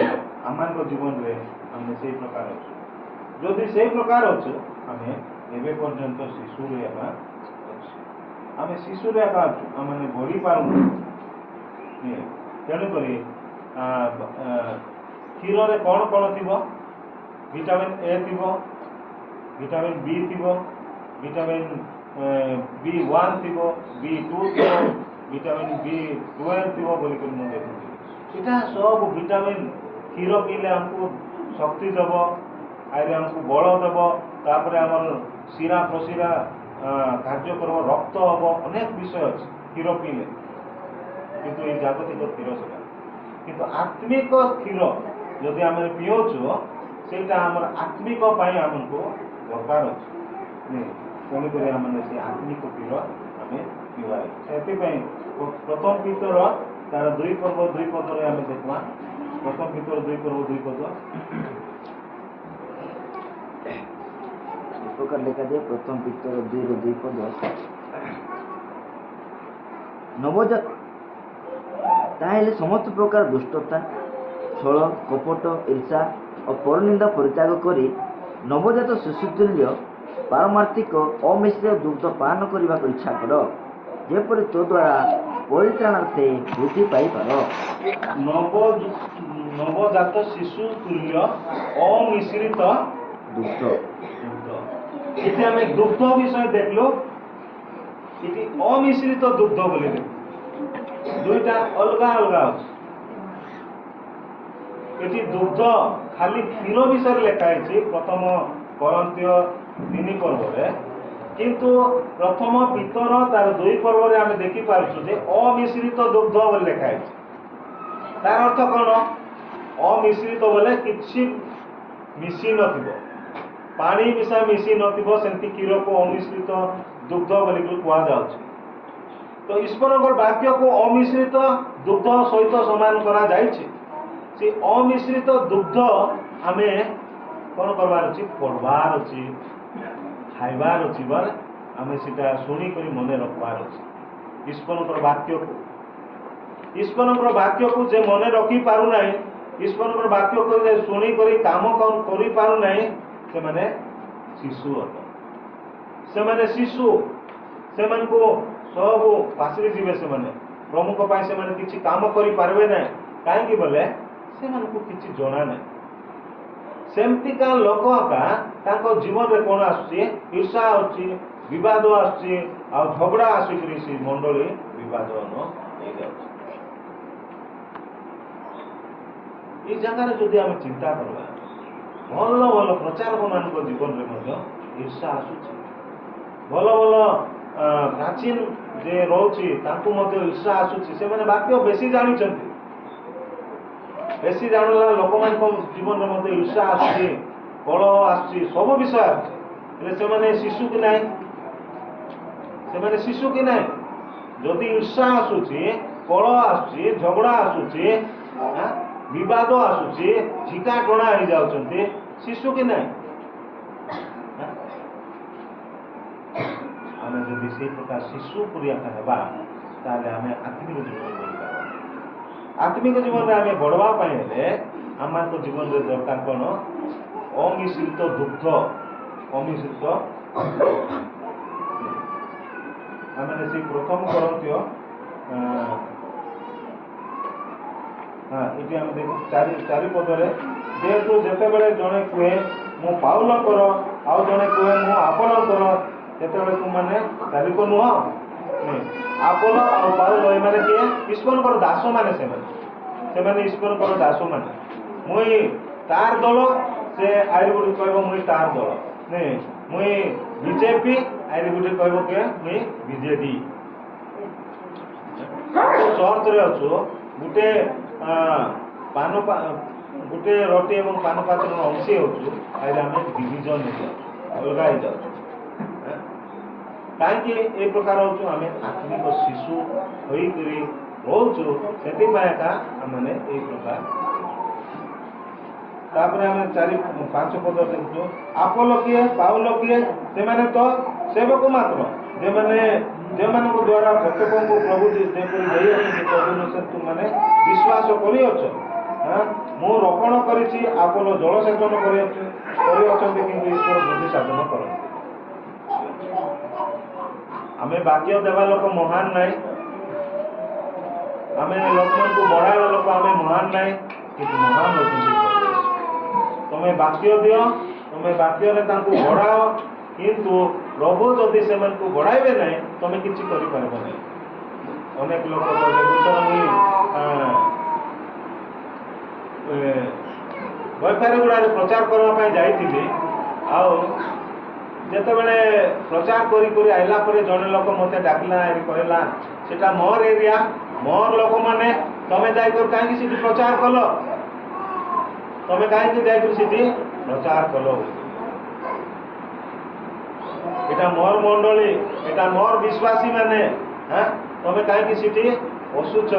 ଆମମାନଙ୍କ ଜୀବନରେ ଆମେ ସେଇ ପ୍ରକାର ଅଛୁ। ଯଦି ସେଇ ପ୍ରକାର ଅଛୁ, ଆମେ ଏବେ ପର୍ଯ୍ୟନ୍ତ ଶିଶୁରେ ଏକା ଅଛୁ, ଆମେ ଶିଶୁରେ ଏକା ଅଛୁ, ଆମେ ବଢ଼ିପାରୁନୁ। ତେଣୁକରି କ୍ଷୀରରେ କ'ଣ କ'ଣ ଥିବ? ଭିଟାମିନ୍ ଏ ଥିବ, ଭିଟାମିନ୍ ବି ଥିବ, ଭିଟାମିନ୍ B1 ଥିବ, B2 ଥିବ, ଭିଟାମିନ୍ B12 ଥିବ ବୋଲିକରି ମୁଁ ଦେଖୁଛି। ଏଇଟା ସବୁ ଭିଟାମିନ୍ କ୍ଷୀର ପିଇଲେ ଆମକୁ ଶକ୍ତି ଦେବ, ଆଇରେ ଆମକୁ ବଳ ଦେବ, ତାପରେ ଆମର ଶିରା ପ୍ରଶିରା କାର୍ଯ୍ୟ କରିବ, ରକ୍ତ ହେବ, ଅନେକ ବିଷୟ ଅଛି କ୍ଷୀର ପିଇଲେ। କିନ୍ତୁ ଏଇ ଜାଗତିକ କ୍ଷୀର ସେଟା, କିନ୍ତୁ ଆତ୍ମିକ କ୍ଷୀର ଯଦି ଆମେ ପିଉଛୁ, ସେଇଟା ଆମର ଆତ୍ମିକ ପାଇଁ ଆମକୁ ଦରକାର ଅଛି। ତେଣୁକରି ଆମେ ସେ ଆତ୍ମିକ କ୍ଷୀର ଆମେ ପିଇବା। ସେଥିପାଇଁ ପ୍ରଥମ ପିତର ତାର 2 ପର୍ବ 2 ପଦରେ ଆମେ ଦେଖିବା। ପ୍ରଥମ ପିତର 2 ପର୍ବ 2 ପଦ ପ୍ରକାର ଲେଖାଯାଏ। ପ୍ରଥମ ପିତର 2:2 ପଦ, ନବଜାତ ତାହେଲେ ସମସ୍ତ ପ୍ରକାର ଦୁଷ୍ଟତା, ଛଳ, କପଟ, ଈର୍ଷା ଓ ପରନିନ୍ଦା ପରିତ୍ୟାଗ କରି ନବଜାତ ଶିଶୁତୁଲ୍ୟ ପାରମାର୍ଥିକ ଅମିଶ୍ରିତ ଦୁଗ୍ଧ ପାନ କରିବାକୁ ଇଚ୍ଛା କର, ଯେପରି ତୋ ଦ୍ୱାରା ପରିତ୍ରାଣ ସେ ବୃଦ୍ଧି ପାଇପାର। ନବଜାତ ଶିଶୁ ତୁଲ୍ୟ ଅମିଶ୍ରିତ ଦୁଗ୍ଧ ଦୁଗ୍ଧ। ଏଠି ଆମେ ଦୁଗ୍ଧ ବିଷୟ ଦେଖିଲୁ, ଏଠି ଅମିଶ୍ରିତ ଦୁଗ୍ଧ ବୋଲି ଦେଖିଲୁ। ଦୁଇଟା ଅଲଗା ଅଲଗା ଅଛି। ଏଠି ଦୁଗ୍ଧ ଖାଲି କ୍ଷୀର ବିଷୟରେ ଲେଖା ହେଇଛି ପ୍ରଥମ କରନ୍ତୀୟ 3 ପର୍ବରେ, କିନ୍ତୁ ପ୍ରଥମ ପିତର ତାର 2 ପର୍ବରେ ଆମେ ଦେଖିପାରୁଛୁ ଯେ ଅମିଶ୍ରିତ ଦୁଗ୍ଧ ବୋଲି ଲେଖା ହେଇଛି। ତାର ଅର୍ଥ କ'ଣ? ଅମିଶ୍ରିତ ବୋଲେ କିଛି ମିଶି ନଥିବ, ପାଣି ମିଶା ମିଶି ନଥିବ, ସେମିତି କ୍ଷୀରକୁ ଅମିଶ୍ରିତ ଦୁଗ୍ଧ ବୋଲି କୁହାଯାଉଛି। ତ ଈଶ୍ୱରଙ୍କର ବାକ୍ୟକୁ ଅମିଶ୍ରିତ ଦୁଗ୍ଧ ସହିତ ସମାନ କରାଯାଇଛି। ସେ ଅମିଶ୍ରିତ ଦୁଗ୍ଧ ଆମେ କ'ଣ କରବାର ଅଛି? ପଢ଼ବାର ଅଛି, ଖାଇବାର ଅଛି, ବୋଲେ ଆମେ ସେଟା ଶୁଣିକରି ମନେ ରଖବାର ଅଛି। ଈଶ୍ୱରଙ୍କର ବାକ୍ୟକୁ ଯେ ମନେ ରଖିପାରୁନାହିଁ, ଈଶ୍ୱରଙ୍କର ବାକ୍ୟକୁ ଯେ ଶୁଣିକରି କାମ କରିପାରୁନାହିଁ, ସେମାନେ ଶିଶୁ ଅଟନ୍ତି। ସେମାନେ ଶିଶୁ, ସେମାନଙ୍କୁ ସବୁ ପାଶରି ଯିବେ। ସେମାନେ ପ୍ରଭୁଙ୍କ ପାଇଁ ସେମାନେ କିଛି କାମ କରିପାରିବେ ନାହିଁ। କାହିଁକି ବୋଲେ ସେମାନଙ୍କୁ କିଛି ଜଣା ନାହିଁ। ସେମିତିକା ଲୋକ ତାଙ୍କ ଜୀବନରେ କ'ଣ ଆସୁଛି? ଈର୍ଷା ଆସୁଛି, ବିବାଦ ଆସୁଛି, ଆଉ ଝଗଡ଼ା ଆସିକରି ସେ ମଣ୍ଡଳୀ ବିବାଦନ ହେଇଯାଉଛି। এই ଜାଗାରେ ଯଦି ଆମେ ଚିନ୍ତା କରିବା, ଭଲ ଭଲ ପ୍ରଚାରକମାନଙ୍କ ଜୀବନରେ ମଧ୍ୟ ଈର୍ଷା ଆସୁଛି। ଭଲ ଭଲ ପ୍ରାଚୀନ ଯେ ରହୁଛି ତାଙ୍କୁ ମଧ୍ୟ ଈର୍ଷା ଆସୁଛି। ସେମାନେ ବାକ୍ୟ ବେଶୀ ଜାଣିଛନ୍ତି, ବେଶୀ ଜାଣିଲା ଲୋକମାନଙ୍କ ଜୀବନରେ ମଧ୍ୟ ଈର୍ଷା ଆସୁଛି, କଳହ ଆସୁଛି, ସବୁ ବିଷୟ ଆସୁଛି। ହେଲେ ସେମାନେ ଶିଶୁ କି ନାହିଁ? ସେମାନେ ଶିଶୁ କି ନାହିଁ? ଯଦି ଈର୍ଷା ଆସୁଛି, କଳହ ଆସୁଛି, ଝଗଡ଼ା ଆସୁଛି, ବିବାଦ ଆସୁଛି, ଝିକା ଟଣା ହେଇଯାଉଛନ୍ତି, ଶିଶୁ କି ନାହିଁ? ଆମେ ଯଦି ସେଇ ପ୍ରକାର ଶିଶୁ ପରିକା ହେବା, ତାହେଲେ ଆମେ ଆତ୍ମିକ ଜୀବନ ବଢ଼ିପାରିବା। ଆତ୍ମିକ ଜୀବନରେ ଆମେ ବଢ଼ବା ପାଇଁ ହେଲେ ଆମମାନଙ୍କ ଜୀବନରେ ଦରକାର କ'ଣ? ଅମିଶ୍ରିତ ଦୁଗ୍ଧ, ଅମିଶ୍ରିତ। ଆମେ ସେଇ ପ୍ରଥମ କରନ୍ତୀୟ ଏଠି ଆମେ ଦେଖୁ 4 ପଦରେ, ଯେହେତୁ ଯେତେବେଳେ ଜଣେ କୁହେ ମୁଁ ପାଉଲଙ୍କର, ଆଉ ଜଣେ କୁହେ ମୁଁ ଆପୋଲୋଙ୍କର, ଯେତେବେଳେ ତୁମମାନେ ଚାଲିକ ନୁହଁ। ଆପୋଲ ଆଉ ପାଉଲ ଏମାନେ କିଏ? ଈଶ୍ୱରଙ୍କର ଦାସମାନେ। ସେମାନେ ଈଶ୍ୱରଙ୍କର ଦାସମାନେ। ମୁଇଁ ତାର ଦଳ, ସେ ଆଇରି ଗୋଟେ କହିବ ମୁଇଁ ତାର ଦଳ। ମୁଇଁ ବିଜେପି, ଆଇରି ଗୋଟେ କହିବ କିଏ? ମୁଇଁ ବିଜେଡି। ଚର୍ଚ୍ଚରେ ଅଛୁ, ଗୋଟେ ରୋଟି ଏବଂ ପାନ ପାତ୍ରର ଅଂଶୀ ହେଉଛୁ, ଆଇରେ ଆମେ ଡିଭିଜନ ହେଇଯାଉଛୁ, ଅଲଗା ହେଇଯାଉଛୁ। କାହିଁକି ଏ ପ୍ରକାର ହେଉଛୁ? ଆମେ ଆତ୍ମିକ ଶିଶୁ ହୋଇକରି ରହୁଛୁ, ସେଥିପାଇଁ ଆମେ ଏଇ ପ୍ରକାର। ତାପରେ ଆମେ 4-5 ପଦ ଦେଖୁଛୁ। ଆପୋଲୋ କିଏ? ପାଉଲ କିଏ? ସେମାନେ ତ ସେବକ ମାତ୍ର, ଯେମାନଙ୍କ ଦ୍ୱାରା ପ୍ରତ୍ୟେକଙ୍କୁ ପ୍ରଭୁ ଯେପରି ଦେଇଅଛନ୍ତି, ପ୍ରଭୁ ତୁମମାନେ ବିଶ୍ୱାସ କରିଅଛ। ମୁଁ ରୋପଣ କରିଛି, ଆପୋଲୋ ଜଳସେଚନ କରିଅଛନ୍ତି, କିନ୍ତୁ ଈଶ୍ୱର ବୃଦ୍ଧି ସାଧନ କରନ୍ତି। ଆମେ ବାକ୍ୟ ଦେବା ଲୋକ ମହାନ ନାହିଁ, ଆମେ ଲୋକମାନଙ୍କୁ ବଢ଼ାଇବା ଲୋକ ଆମେ ମହାନ ନାହିଁ, କିନ୍ତୁ ମହାନ ଅଛନ୍ତି। ତମେ ବାକ୍ୟ ଦିଅ, ତମେ ବାକ୍ୟରେ ତାଙ୍କୁ ବଢ଼ାଅ, କିନ୍ତୁ ପ୍ରଭୁ ଯଦି ସେମାନଙ୍କୁ ବଢ଼ାଇବେ ନାହିଁ, ତମେ କିଛି କରିପାରିବ ନାହିଁ। ଅନେକ ଲୋକ ବୈପାରୀଗୁଡ଼ାରେ ପ୍ରଚାର କରିବା ପାଇଁ ଯାଇଥିଲି, ଆଉ ଯେତେବେଳେ ପ୍ରଚାର କରି ଆଇଲା ପରେ ଜଣେ ଲୋକ ମୋତେ ଡାକିଲା, କହିଲା ସେଟା ମୋର ଏରିଆ, ମୋର ଲୋକମାନେ, ତମେ ଯାଇକରି କାହିଁକି ସେଠି ପ୍ରଚାର କଲ? ତମେ କାହିଁକି ଯାଇକରି ସେଠି ପ୍ରଚାର କଲ? এটা মোর মন্ডলী, এটা মোর বিশ্বাসী মানে, তুমি কাହିଁକି ସେଠି ବସୁଛ?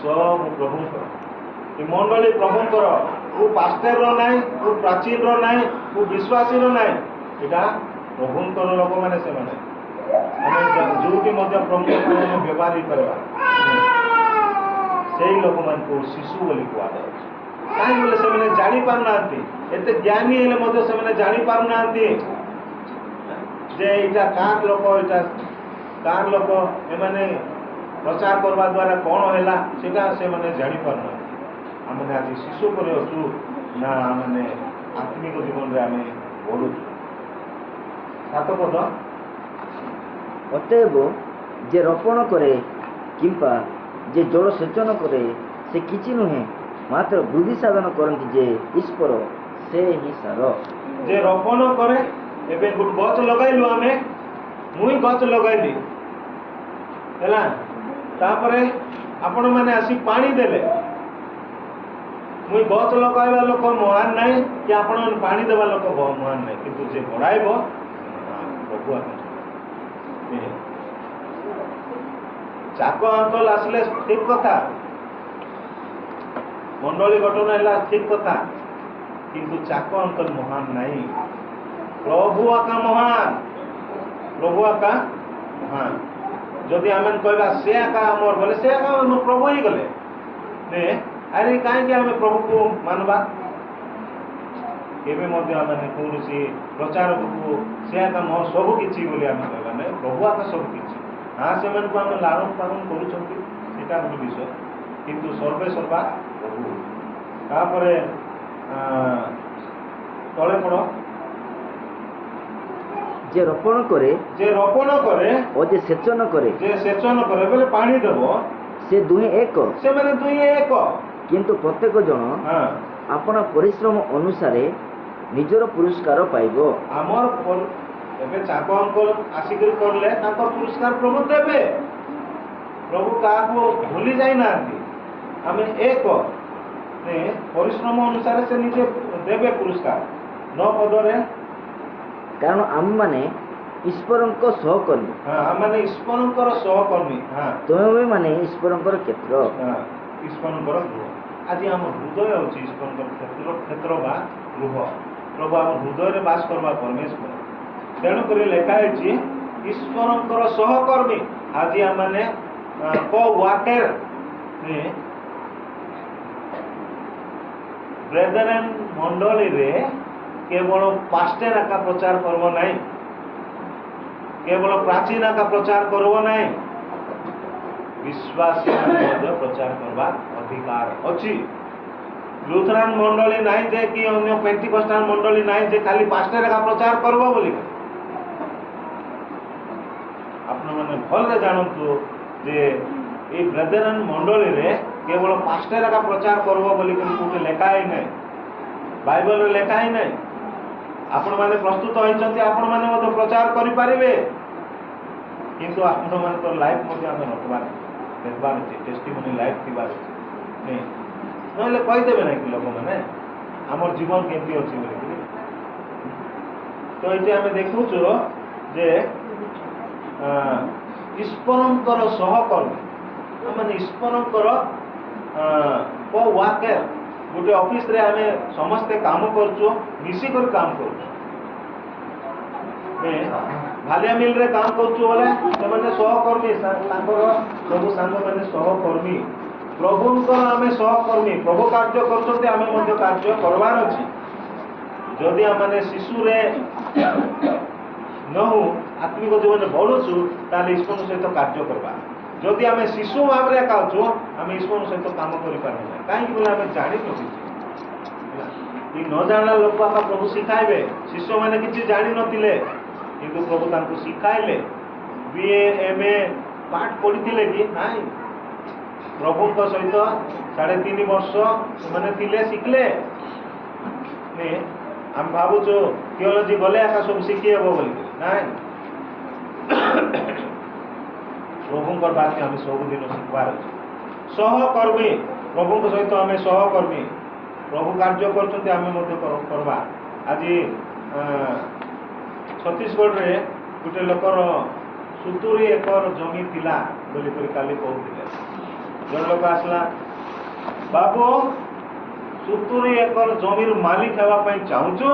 ସବୁ ପ୍ରଭୁଙ୍କର ଏ ମଣ୍ଡଳୀ ପ୍ରଭୁଙ୍କର, କୋଉ ପାଷ୍ଟରର ନାହିଁ, କୋଉ ପ୍ରାଚୀନର ନାହିଁ, କୋଉ ବିଶ୍ୱାସୀର ନାହିଁ, ଏଇଟା ପ୍ରଭୁଙ୍କର ଲୋକମାନେ। ସେମାନେ ଆମେ ଯୋଉଠି ମଧ୍ୟ ପ୍ରଭୁଙ୍କ ବ୍ୟବହାର ହେଇପାରିବା, ସେଇ ଲୋକମାନଙ୍କୁ ଶିଶୁ ବୋଲି କୁହାଯାଉଛି। କାହିଁକି ବୋଲେ ସେମାନେ ଜାଣିପାରୁନାହାନ୍ତି, ଏତେ ଜ୍ଞାନୀ ହେଲେ ମଧ୍ୟ ସେମାନେ ଜାଣିପାରୁନାହାନ୍ତି ଯେ ଏଇଟା କାହାର ଲୋକ, ଏଇଟା କାହାର ଲୋକ ଏମାନେ ପ୍ରଚାର କରିବା ଦ୍ୱାରା କ'ଣ ହେଲା ସେଇଟା ସେମାନେ ଜାଣିପାରୁନାହାନ୍ତି। ଆମେ ଆଜି ଶିଶୁ ପରେ ଅଛୁ ନା ମାନେ ଆତ୍ମିକ ଜୀବନରେ ଆମେ ବଢ଼ୁଛୁ। 7 ପଦ, ଅତଏବ ଯେ ରୋପଣ କରେ କିମ୍ବା ଯେ ଜଳ ସେଚନ କରେ ସେ କିଛି ନୁହେଁ, ମାତ୍ର ବୃଦ୍ଧି ସାଧନ କରନ୍ତି ଯେ ଈଶ୍ୱର, ସେ ହିଁ ସାର। ଯେ ରୋପଣ କରେ, ଏବେ ଗୋଟେ ଗଛ ଲଗାଇଲୁ ଆମେ, ମୁଇଁ ଗଛ ଲଗାଇଲି ହେଲା, ତାପରେ ଆପଣମାନେ ଆସି ପାଣି ଦେଲେ। ମୁଇଁ ଗଛ ଲଗାଇବା ଲୋକ ମହାନ ନାହିଁ କି ଆପଣମାନେ ପାଣି ଦେବା ଲୋକ ମହାନ ନାହିଁ, କିନ୍ତୁ ଯେ ବଢ଼ାଇବ ପ୍ରଭୁ ଆକା। ଚାକ ଅଙ୍କଲ ଆସିଲେ ଠିକ କଥା, ମଣ୍ଡଳୀ ଗଠନ ହେଲା ଠିକ କଥା, କିନ୍ତୁ ଚାକ ଅଙ୍କଲ ମହାନ ନାହିଁ, ପ୍ରଭୁ ଆକା ମହାନ, ପ୍ରଭୁ ଆକା ମହାନ। ଯଦି ଆମେ କହିବା ସେ ଆକା ଆମର ବୋଲେ ସେ ଆକା ଆମର ପ୍ରଭୁ ହେଇଗଲେ। ଆରେ କାହିଁକି ଆମେ ପ୍ରଭୁକୁ ମାନବା? କେବେ ମଧ୍ୟ ଆମେ କୌଣସି ପ୍ରଚାରକୁ ସେ ଆକା ମୋ ସବୁ କିଛି ବୋଲି ଆମେ କହିବା ନାହିଁ, ପ୍ରଭୁ ଆକା ସବୁ କିଛି। ସେମାନଙ୍କୁ ଆମେ ଲାଳନ ପାଳନ କରୁଛନ୍ତି, ସେଇଟା ଗୋଟେ ବିଷୟ, କିନ୍ତୁ ସର୍ବେ ସର୍ବା ପ୍ରଭୁ। ତାପରେ ତଳେ ପଡ଼, ଯେ ରୋପଣ କରେ ଓ ଯେ ସେଚନ କରେ ବୋଲେ ପାଣି ଦେବ, ସେ ଦୁହେଁ ଏକ, ସେମାନେ ଦୁହେଁ ଏକ, କିନ୍ତୁ ପ୍ରତ୍ୟେକ ଜଣ ଆପଣା ପରିଶ୍ରମ ଅନୁସାରେ ନିଜର ପୁରସ୍କାର ପାଇବ। ଆମର ଏବେ ଚାକ ଅଙ୍କଲ ଆସିକରି କରିଲେ ତାଙ୍କର ପୁରସ୍କାର ପ୍ରଭୁ ଦେବେ। ପ୍ରଭୁ କାହାକୁ ଭୁଲି ଯାଇନାହାନ୍ତି। ଆମେ ଏକ ପରିଶ୍ରମ ଅନୁସାରେ ସେ ନିଜେ ଦେବେ ପୁରସ୍କାର। 9 ପଦରେ, କାରଣ ଆମମାନେ ଈଶ୍ୱରଙ୍କ ସହକର୍ମୀ। ଆମମାନେ ଈଶ୍ୱରଙ୍କର ସହକର୍ମୀ। ତୁମେ ମାନେ ଈଶ୍ୱରଙ୍କର କ୍ଷେତ୍ର, ଈଶ୍ୱରଙ୍କର ଗୃହ। ଆଜି ଆମ ହୃଦୟ ହେଉଛି ଈଶ୍ୱରଙ୍କର କ୍ଷେତ୍ର ବା ଗୃହ। ପ୍ରଭୁ ଆମ ହୃଦୟରେ ବାସ କରିବା ପରମେଶ୍ୱର। ତେଣୁକରି ଲେଖା ହେଇଛି ଈଶ୍ୱରଙ୍କର ସହକର୍ମୀ। ଆଜି ଆମମାନେ କୋ-ୱାର୍କର, ବ୍ରେଦରେନ୍ ମଣ୍ଡଳୀରେ କେବଳ ପାଷ୍ଟର ଆକା ପ୍ରଚାର କରିବ ନାହିଁ, କେବଳ ପ୍ରାଚୀନ ଆକା ପ୍ରଚାର କରିବ ନାହିଁ, ବିଶ୍ୱାସୀ ମଧ୍ୟ ପ୍ରଚାର କରିବା ଅଧିକାର ଅଛି। ଲୁଥରାନ ମଣ୍ଡଳୀ ନାହିଁ ଯେ କି ଅନ୍ୟ ପେଣ୍ଟିକୋଷ୍ଟାଲ ମଣ୍ଡଳୀ ନାହିଁ ଯେ ଖାଲି ପାଷ୍ଟର ଏକା ପ୍ରଚାର କରିବ ବୋଲି। ଆପଣମାନେ ଭଲରେ ଜାଣନ୍ତୁ ଯେ এই ବ୍ରେଦରେନ୍ ମଣ୍ଡଳୀରେ କେବଳ ପାଷ୍ଟର ଏକା ପ୍ରଚାର କରିବ ବୋଲି କୋଉଠି ଲେଖା ହେଇନାହିଁ, ବାଇବଲରେ ଲେଖା ହେଇନାହିଁ। ଆପଣମାନେ ପ୍ରସ୍ତୁତ ହୋଇଛନ୍ତି, ଆପଣମାନେ ମଧ୍ୟ ପ୍ରଚାର କରିପାରିବେ, କିନ୍ତୁ ଆପଣମାନଙ୍କର ଲାଇଫ୍ ମଧ୍ୟ ଆମେ ରଖିବାର ଦେଖିବାର ଅଛି, ଟେଷ୍ଟିମୋନି ଲାଇଫ୍ ଥିବାର ଅଛି। ନହେଲେ କହିଦେବେ ନାହିଁ କି ଲୋକମାନେ ଆମର ଜୀବନ କେମିତି ଅଛି ବୋଲିକିରି। ତ ଏଠି ଆମେ ଦେଖୁଛୁ ଯେ ଈଶ୍ୱରଙ୍କର ସହକର୍ମୀ, ମାନେ ଈଶ୍ୱରଙ୍କର କୋ-ୱାର୍କର। ଗୋଟେ ଅଫିସରେ ଆମେ ସମସ୍ତେ କାମ କରୁଛୁ, ମିଶିକରି କାମ କରୁଛୁ। ଭାଲିଆ ମିଲରେ କାମ କରୁଛୁ ବୋଲେ ସେମାନେ ସହକର୍ମୀ, ତାଙ୍କର ସବୁ ସାଙ୍ଗମାନେ ସହକର୍ମୀ। ପ୍ରଭୁଙ୍କର ଆମେ ସହକର୍ମୀ, ପ୍ରଭୁ କାର୍ଯ୍ୟ କରୁଛନ୍ତି, ଆମେ ମଧ୍ୟ କାର୍ଯ୍ୟ କରବାର ଅଛି। ଯଦି ଆମେ ଶିଶୁରେ ନହୁ ଆତ୍ମିକ ଜୀବନରେ ବଢ଼ୁଛୁ, ତାହେଲେ ଈଶ୍ୱରଙ୍କ ସହିତ କାର୍ଯ୍ୟ କରିବା। ଯଦି ଆମେ ଶିଶୁ ଭାବରେ ଏକାଉଛୁ, ଆମେ ଈଶ୍ୱରଙ୍କ ସହିତ କାମ କରିପାରିବୁ ନାହିଁ। କାହିଁକି ବୋଲେ ଆମେ ଜାଣିନୁ କିଛି। ନ ଜାଣିଲା ଲୋକ ଆକା ପ୍ରଭୁ ଶିଖାଇବେ। ଶିଷ୍ୟମାନେ କିଛି ଜାଣିନଥିଲେ, କିନ୍ତୁ ପ୍ରଭୁ ତାଙ୍କୁ ଶିଖାଇଲେ। BA MA ପାଠ ପଢ଼ିଥିଲେ କି ନାହିଁ, ପ୍ରଭୁଙ୍କ ସହିତ 3.5 ବର୍ଷ ସେମାନେ ଥିଲେ, ଶିଖିଲେ। ଆମେ ଭାବୁଛୁ ଥିଓଲୋଜି ଗଲେ ଏକା ସବୁ ଶିଖି ହେବ ବୋଲି, ନାଇଁ। ପ୍ରଭୁଙ୍କର ବାକ୍ୟ ଆମେ ସବୁଦିନ ଶିଖିବାର ଅଛି। ସହକର୍ମୀ, ପ୍ରଭୁଙ୍କ ସହିତ ଆମେ ସହକର୍ମୀ। ପ୍ରଭୁ କାର୍ଯ୍ୟ କରୁଛନ୍ତି, ଆମେ ମଧ୍ୟ କରିବା। ଆଜି ଛତିଶଗଡ଼ରେ ଗୋଟେ ଲୋକର 70 ଏକର ଜମି ଥିଲା ବୋଲିକରି କାଲି କହୁଥିଲେ। ଜଣେ ଲୋକ ଆସିଲା, ବାବୁ 70 ଏକର ଜମିର ମାଲିକ ହେବା ପାଇଁ ଚାହୁଁଛୁ,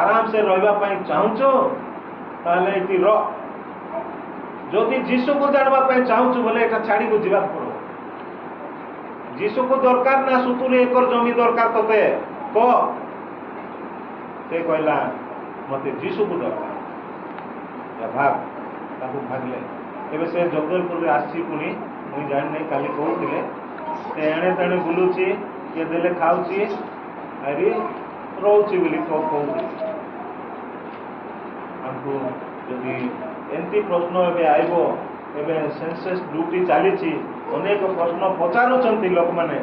ଆରାମସେ ରହିବା ପାଇଁ ଚାହୁଁଛୁ, ତାହେଲେ ଏଠି ରହ। ଯଦି ଯୀଶୁକୁ ଜାଣିବା ପାଇଁ ଚାହୁଁଛୁ ବୋଲେ ଏଟା ଛାଡ଼ିକୁ ଯିବାକୁ ପଡ଼ିବ। ଯୀଶୁକୁ ଦରକାର ନା 70 ଏକର ଜମି ଦରକାର ତତେ କହ। ସେ କହିଲା ମତେ ଯୀଶୁକୁ ଦରକାର। ଭାବ ତାକୁ ଭାଗିଲେ ଏବେ ସେ ଜଗଦଲପୁରରେ ଆସିଛି ପୁଣି ମୁଇଁ ଜାଣିନାହିଁ କାଲି କହୁଥିଲେ ସେ ଏଣେ ତେଣେ ବୁଲୁଛି କିଏ ଦେଲେ ଖାଉଛି ଆରି ରହୁଛି ବୋଲି କହୁଥିଲି ଆମକୁ ଯଦି ଏମିତି ପ୍ରଶ୍ନ ଏବେ ଆଇବ ଏବେ ସେନ୍ସସ୍ ଡ୍ୟୁଟି ଚାଲିଛି ଅନେକ ପ୍ରଶ୍ନ ପଚାରୁଛନ୍ତି ଲୋକମାନେ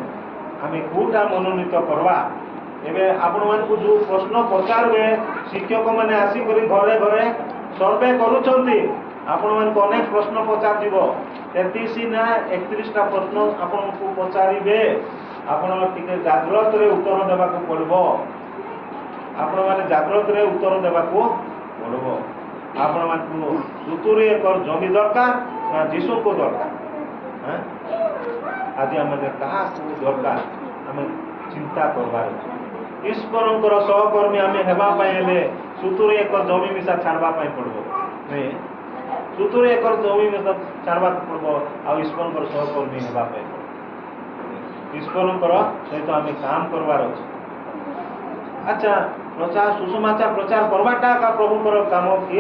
ଆମେ କେଉଁଟା ମନୋନୀତ କରିବା ଏବେ ଆପଣମାନଙ୍କୁ ଯେଉଁ ପ୍ରଶ୍ନ ପଚାରିବେ ଶିକ୍ଷକମାନେ ଆସିକରି ଘରେ ଘରେ ସର୍ଭେ କରୁଛନ୍ତି ଆପଣମାନଙ୍କୁ ଅନେକ ପ୍ରଶ୍ନ ପଚାରିଯିବ 33 ନା 31ଟା ପ୍ରଶ୍ନ ଆପଣଙ୍କୁ ପଚାରିବେ ଆପଣ ଟିକେ ଜାଗ୍ରତରେ ଉତ୍ତର ଦେବାକୁ ପଡ଼ିବ ଆପଣମାନେ ଜାଗ୍ରତରେ ଉତ୍ତର ଦେବାକୁ ପଡ଼ିବ ଆପଣମାନଙ୍କୁ 70 ଏକର ଜମି ଦରକାର ନା ଯୀଶୁଙ୍କୁ ଦରକାର ଆଜି ଆମେ କାହାକୁ ଦରକାର ଆମେ ଚିନ୍ତା କରବାର ଅଛି ଈଶ୍ୱରଙ୍କର ସହକର୍ମୀ ଆମେ ହେବା ପାଇଁ ହେଲେ 70 ଏକର ଜମି ମିଶା ଛାଡ଼ବା ପାଇଁ ପଡ଼ିବ 70 ଏକର ଜମି ମିଶା ଛାଡ଼ବାକୁ ପଡ଼ିବ ଆଉ ଈଶ୍ୱରଙ୍କର ସହକର୍ମୀ ହେବା ପାଇଁ ପଡ଼ିବ ଈଶ୍ୱରଙ୍କର ସହିତ ଆମେ କାମ କରବାର ଅଛି ଆଚ୍ଛା ପ୍ରଚାର ସୁସମାଚାର ପ୍ରଚାର କରବାଟା ଏକା ପ୍ରଭୁଙ୍କର କାମ କି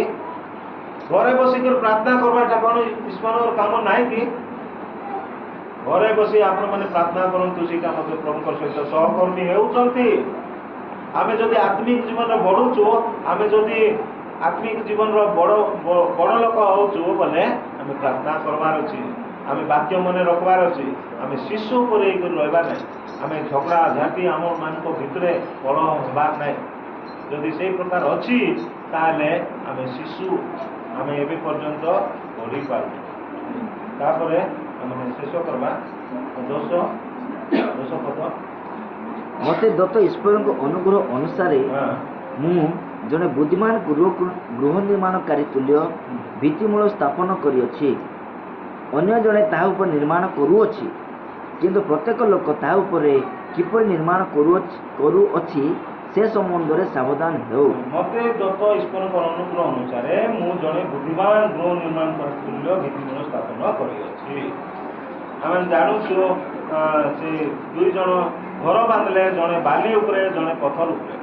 ଘରେ ବସିକରି ପ୍ରାର୍ଥନା କରବାଟା କ'ଣ ଈଶ୍ୱରଙ୍କର କାମ ନାହିଁ କି ଘରେ ବସି ଆପଣମାନେ ପ୍ରାର୍ଥନା କରନ୍ତୁ ସେଇଟା ମଧ୍ୟ ପ୍ରଭୁଙ୍କର ସହିତ ସହକର୍ମୀ ହେଉଛନ୍ତି ଆମେ ଯଦି ଆତ୍ମିକ ଜୀବନରେ ବଢ଼ୁଛୁ ଆମେ ଯଦି ଆତ୍ମିକ ଜୀବନର ବଡ଼ ଲୋକ ହେଉଛୁ ବୋଲେ ଆମେ ପ୍ରାର୍ଥନା କରବାର ଅଛି ଆମେ ବାକ୍ୟ ମନେ ରଖବାର ଅଛି ଆମେ ଶିଶୁ ଉପରେ ହେଇକରି ରହିବା ନାହିଁ ଆମେ ଝଗଡ଼ା ଝାଟି ଆମମାନଙ୍କ ଭିତରେ ବଡ଼ ହେବାର ନାହିଁ ଯଦି ସେଇ ପ୍ରକାର ଅଛି ତାହେଲେ ଆମେ ଶିଶୁ ଆମେ ଏବେ ପର୍ଯ୍ୟନ୍ତ ବଢ଼ିପାରୁଛୁ ତାପରେ ଆମେ ଶେଷ କରିବା 10 ପଦ ମୋତେ ଦତ୍ତ ଈଶ୍ୱରଙ୍କ ଅନୁଗ୍ରହ ଅନୁସାରେ ମୁଁ ଜଣେ ବୁଦ୍ଧିମାନ ଗୃହ ନିର୍ମାଣକାରୀ ତୁଲ୍ୟ ଭିତ୍ତିମୂଳ ସ୍ଥାପନ କରିଅଛି ଅନ୍ୟ ଜଣେ ତାହା ଉପରେ ନିର୍ମାଣ କରୁଅଛି କିନ୍ତୁ ପ୍ରତ୍ୟେକ ଲୋକ ତାହା ଉପରେ କିପରି ନିର୍ମାଣ କରୁଅଛି ସେ ସମ୍ବନ୍ଧରେ ସାବଧାନ ହେଉ ମୋତେ ଦତ୍ତ ଈଶ୍ୱରଙ୍କ ଅନୁଗ୍ରହ ଅନୁସାରେ ମୁଁ ଜଣେ ବୁଦ୍ଧିମାନ ଗୃହ ନିର୍ମାଣକାରୀ ତୁଲ୍ୟ ଭିତ୍ତିମୂଳ ସ୍ଥାପନ କରିଅଛି ଆମେ ଜାଣୁଛୁ ସେ ଦୁଇ ଜଣ ଘର ବାନ୍ଧିଲେ ଜଣେ ବାଲି ଉପରେ ଜଣେ ପଥର ଉପରେ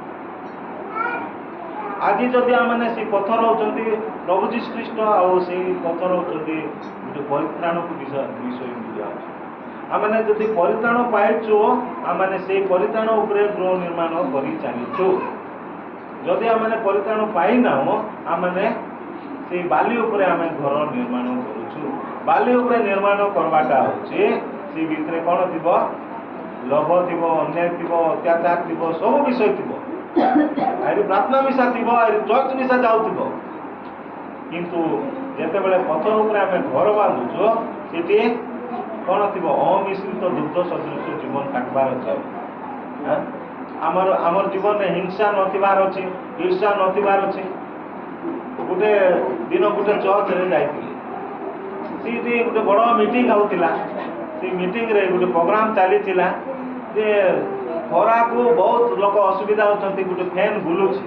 ଆଜି ଯଦି ଆମେ ସେ ପଥର ହେଉଛନ୍ତି ପ୍ରଭୁ ଯୀଶୁ ଖ୍ରୀଷ୍ଟ ଆଉ ସେଇ ପଥର ହେଉଛନ୍ତି ଗୋଟେ ପରିତ୍ରାଣକୁ ବିଷୟ ଦିଆଯାଉଛି ଆମେ ଯଦି ପରିତ୍ରାଣ ପାଇଛୁ ଆମେ ସେଇ ପରିତ୍ରାଣ ଉପରେ ଗୃହ ନିର୍ମାଣ କରି ଚାଲିଛୁ ଯଦି ଆମେ ପରିତ୍ରାଣ ପାଇନାହୁଁ ଆମେ ସେଇ ବାଲି ଉପରେ ଆମେ ଘର ନିର୍ମାଣ କରୁଛୁ ବାଲି ଉପରେ ନିର୍ମାଣ କରବାଟା ହେଉଛି ସେ ଭିତରେ କ'ଣ ଥିବ ଲୋଭ ଥିବ ଅନ୍ୟାୟ ଥିବ ଅତ୍ୟାଚାର ଥିବ ସବୁ ବିଷୟ ଥିବ ଆହୁରି ପ୍ରାର୍ଥନା ମିଶା ଥିବ ଆହୁରି ଚର୍ଚ୍ଚ ମିଶା ଯାଉଥିବ କିନ୍ତୁ ଯେତେବେଳେ ପଥର ଉପରେ ଆମେ ଘର ବାନ୍ଧୁଛୁ ସେଠି କ'ଣ ଥିବ ଅମିଶ୍ରିତ ଦୁଗ୍ଧ ସଦୃଶ ଜୀବନ କାଟବାର ଅଛି ଆମର ଜୀବନରେ ହିଂସା ନଥିବାର ଅଛି ଈର୍ଷା ନଥିବାର ଅଛି ଗୋଟେ ଦିନ ଗୋଟେ ଚର୍ଚ୍ଚରେ ଯାଇଥିଲି ସେଠି ଗୋଟେ ବଡ଼ ମିଟିଂ ହେଉଥିଲା ସେ ମିଟିଂରେ ଗୋଟେ ପ୍ରୋଗ୍ରାମ ଚାଲିଥିଲା ଯେ ଖରାକୁ ବହୁତ ଲୋକ ଅସୁବିଧା ହେଉଛନ୍ତି ଗୋଟେ ଫ୍ୟାନ୍ ବୁଲୁଛି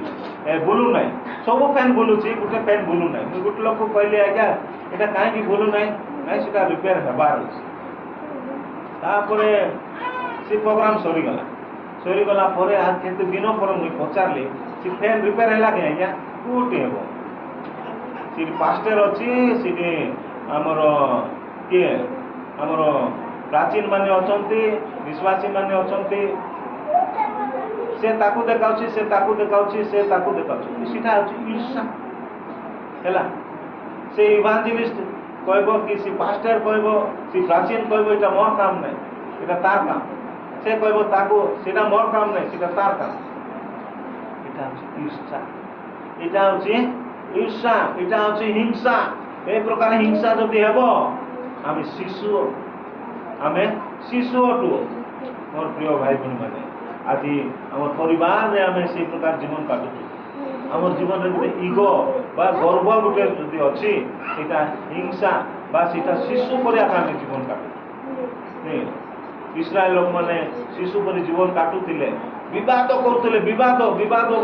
ବୁଲୁନାହିଁ ସବୁ ଫ୍ୟାନ୍ ବୁଲୁଛି ଗୋଟେ ଫ୍ୟାନ୍ ବୁଲୁନାହିଁ ମୁଁ ଗୋଟେ ଲୋକ କହିଲି ଆଜ୍ଞା ଏଇଟା କାହିଁକି ବୁଲୁନାହିଁ ନାଇଁ ସେଟା ରିପେୟାର ହେବାର ଅଛି ତାପରେ ସେ ପ୍ରୋଗ୍ରାମ ସରିଗଲା ପରେ କେତେ ଦିନ ପରେ ମୁଇଁ ପଚାରିଲି ସେ ଫ୍ୟାନ୍ ରିପେୟାର ହେଲା କି ଆଜ୍ଞା କୋଉଠି ହେବ ସେଠି ପାଷ୍ଟର ଅଛି ସେଠି ଆମର କିଏ ଆମର ପ୍ରାଚୀନ ମାନେ ଅଛନ୍ତି ବିଶ୍ୱାସୀ ମାନେ ଅଛନ୍ତି ସେ ତାକୁ ଦେଖାଉଛି ସେଟା ହେଉଛି ଈର୍ଷା ହେଲା ସେ ଇଭାଞ୍ଜେଲିଷ୍ଟ କହିବ କି ସେ ପାଷ୍ଟର କହିବ ସେ ପ୍ରାଚୀନ କହିବ ଏଇଟା ମୋର କାମ ନାହିଁ ଏଇଟା ତାର କାମ ସେ କହିବ ତାକୁ ସେଇଟା ମୋର କାମ ନାହିଁ ସେଇଟା ତାର କାମ ଏଇଟା ହେଉଛି ଈର୍ଷା ଏଇଟା ହେଉଛି ଈର୍ଷା ଏଇଟା ହେଉଛି ହିଂସା ଏ ପ୍ରକାର ହିଂସା ଯଦି ହେବ ଆମେ ଶିଶୁ ଅଟୁ ମୋର ପ୍ରିୟ ଭାଇ ଭଉଣୀମାନେ ଆଜି ଆମ ପରିବାରରେ ଆମେ ସେଇ ପ୍ରକାର ଜୀବନ କାଟୁଛୁ ଆମର ଜୀବନରେ ଗୋଟେ ଇଗୋ ବା ଗର୍ବ ଗୋଟେ ଯଦି ଅଛି ସେଇଟା ହିଂସା ବା ସେଇଟା ଶିଶୁ ପରି ଆମେ ଜୀବନ କାଟୁଛୁ ଇସ୍ରାଏଲ ଲୋକମାନେ ଶିଶୁ ପରି ଜୀବନ କାଟୁଥିଲେ ବିବାଦ କରୁଥିଲେ ବିବାଦ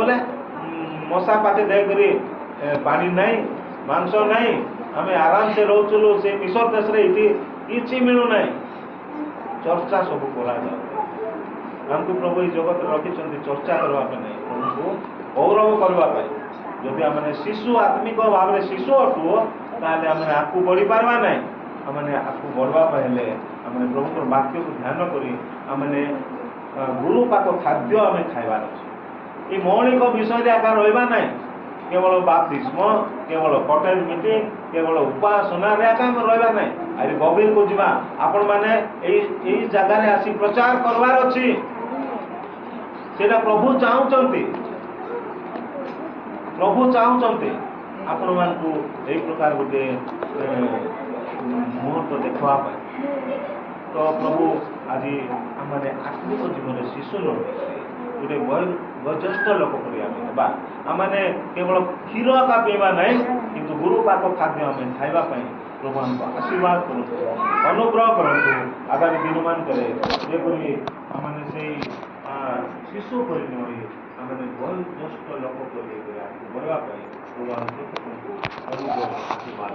ବୋଲେ ମଶା ପାଖେ ଯାଇକରି ପାଣି ନାହିଁ ମାଂସ ନାହିଁ ଆମେ ଆରାମସେ ରହୁଥିଲୁ ସେ ମିଶର ଦେଶରେ ଏଠି କିଛି ମିଳୁନାହିଁ ଚର୍ଚ୍ଚା ସବୁ କରାଯାଉ ଆମକୁ ପ୍ରଭୁ ଏଇ ଜଗତରେ ରଖିଛନ୍ତି ଚର୍ଚ୍ଚା କରିବା ପାଇଁ ନାହିଁ ପ୍ରଭୁଙ୍କୁ ଗୌରବ କରିବା ପାଇଁ ଯଦି ଆମେ ଶିଶୁ ଆତ୍ମିକ ଭାବରେ ଶିଶୁ ଅଟୁ ତାହେଲେ ଆମେ ଆଗକୁ ବଢ଼ିପାରିବା ନାହିଁ। ଆମେ ଆଗକୁ ବଢ଼ିବା ପାଇଁ ହେଲେ ଆମେ ପ୍ରଭୁଙ୍କର ବାକ୍ୟକୁ ଧ୍ୟାନ କରି ଆମେ ଗୁରୁ ପାକ ଖାଦ୍ୟ ଆମେ ଖାଇବାର ଅଛି। ଏ ମୌଳିକ ବିଷୟରେ ଆକା ରହିବା ନାହିଁ। କେବଳ ବାପ୍ତିସ୍ମ, କେବଳ କଟେଜ ମିଟିଂ, କେବଳ ଉପାସନାରେ ଆକା ଆମେ ରହିବା ନାହିଁ। ଆଜି ଗଭୀରକୁ ଯିବା। ଆପଣମାନେ ଏଇ ଜାଗାରେ ଆସି ପ୍ରଚାର କରିବାର ଅଛି। ସେଇଟା ପ୍ରଭୁ ଚାହୁଁଛନ୍ତି। ପ୍ରଭୁ ଚାହୁଁଛନ୍ତି ଆପଣମାନଙ୍କୁ ଏଇ ପ୍ରକାର ଗୋଟେ ମୁହୂର୍ତ୍ତ ଦେଖାଇବା ପାଇଁ। ତ ପ୍ରଭୁ ଆଜି ଆମମାନେ ଆତ୍ମିକ ଜୀବନରେ ଶିଶୁ ଗୋଟେ ବୟୋଜ୍ୟେଷ୍ଠ ଲୋକ କରି ଆମେ ହେବା। ଆମମାନେ କେବଳ କ୍ଷୀର ଏକା ପିଇବା ନାହିଁ, କିନ୍ତୁ ଗୁରୁ ପାକ ଖାଦ୍ୟ ଆମେ ଖାଇବା ପାଇଁ ପ୍ରଭୁ ଆମକୁ ଆଶୀର୍ବାଦ କରନ୍ତୁ, ଅନୁଗ୍ରହ କରନ୍ତୁ। ଆଗାମୀ ଦିନମାନଙ୍କରେ ଯେପରି ଆମମାନେ ସେଇ ଶିଶୁ କରି ନୁହେଁ, ଆମମାନେ ବୟୋଜ୍ୟେଷ୍ଠ ଲୋକ କରି ଆଗକୁ ବଢ଼ିବା ପାଇଁ ପ୍ରଭୁ ଆମକୁ ଅନୁଗ୍ରହ ଆଶୀର୍ବାଦ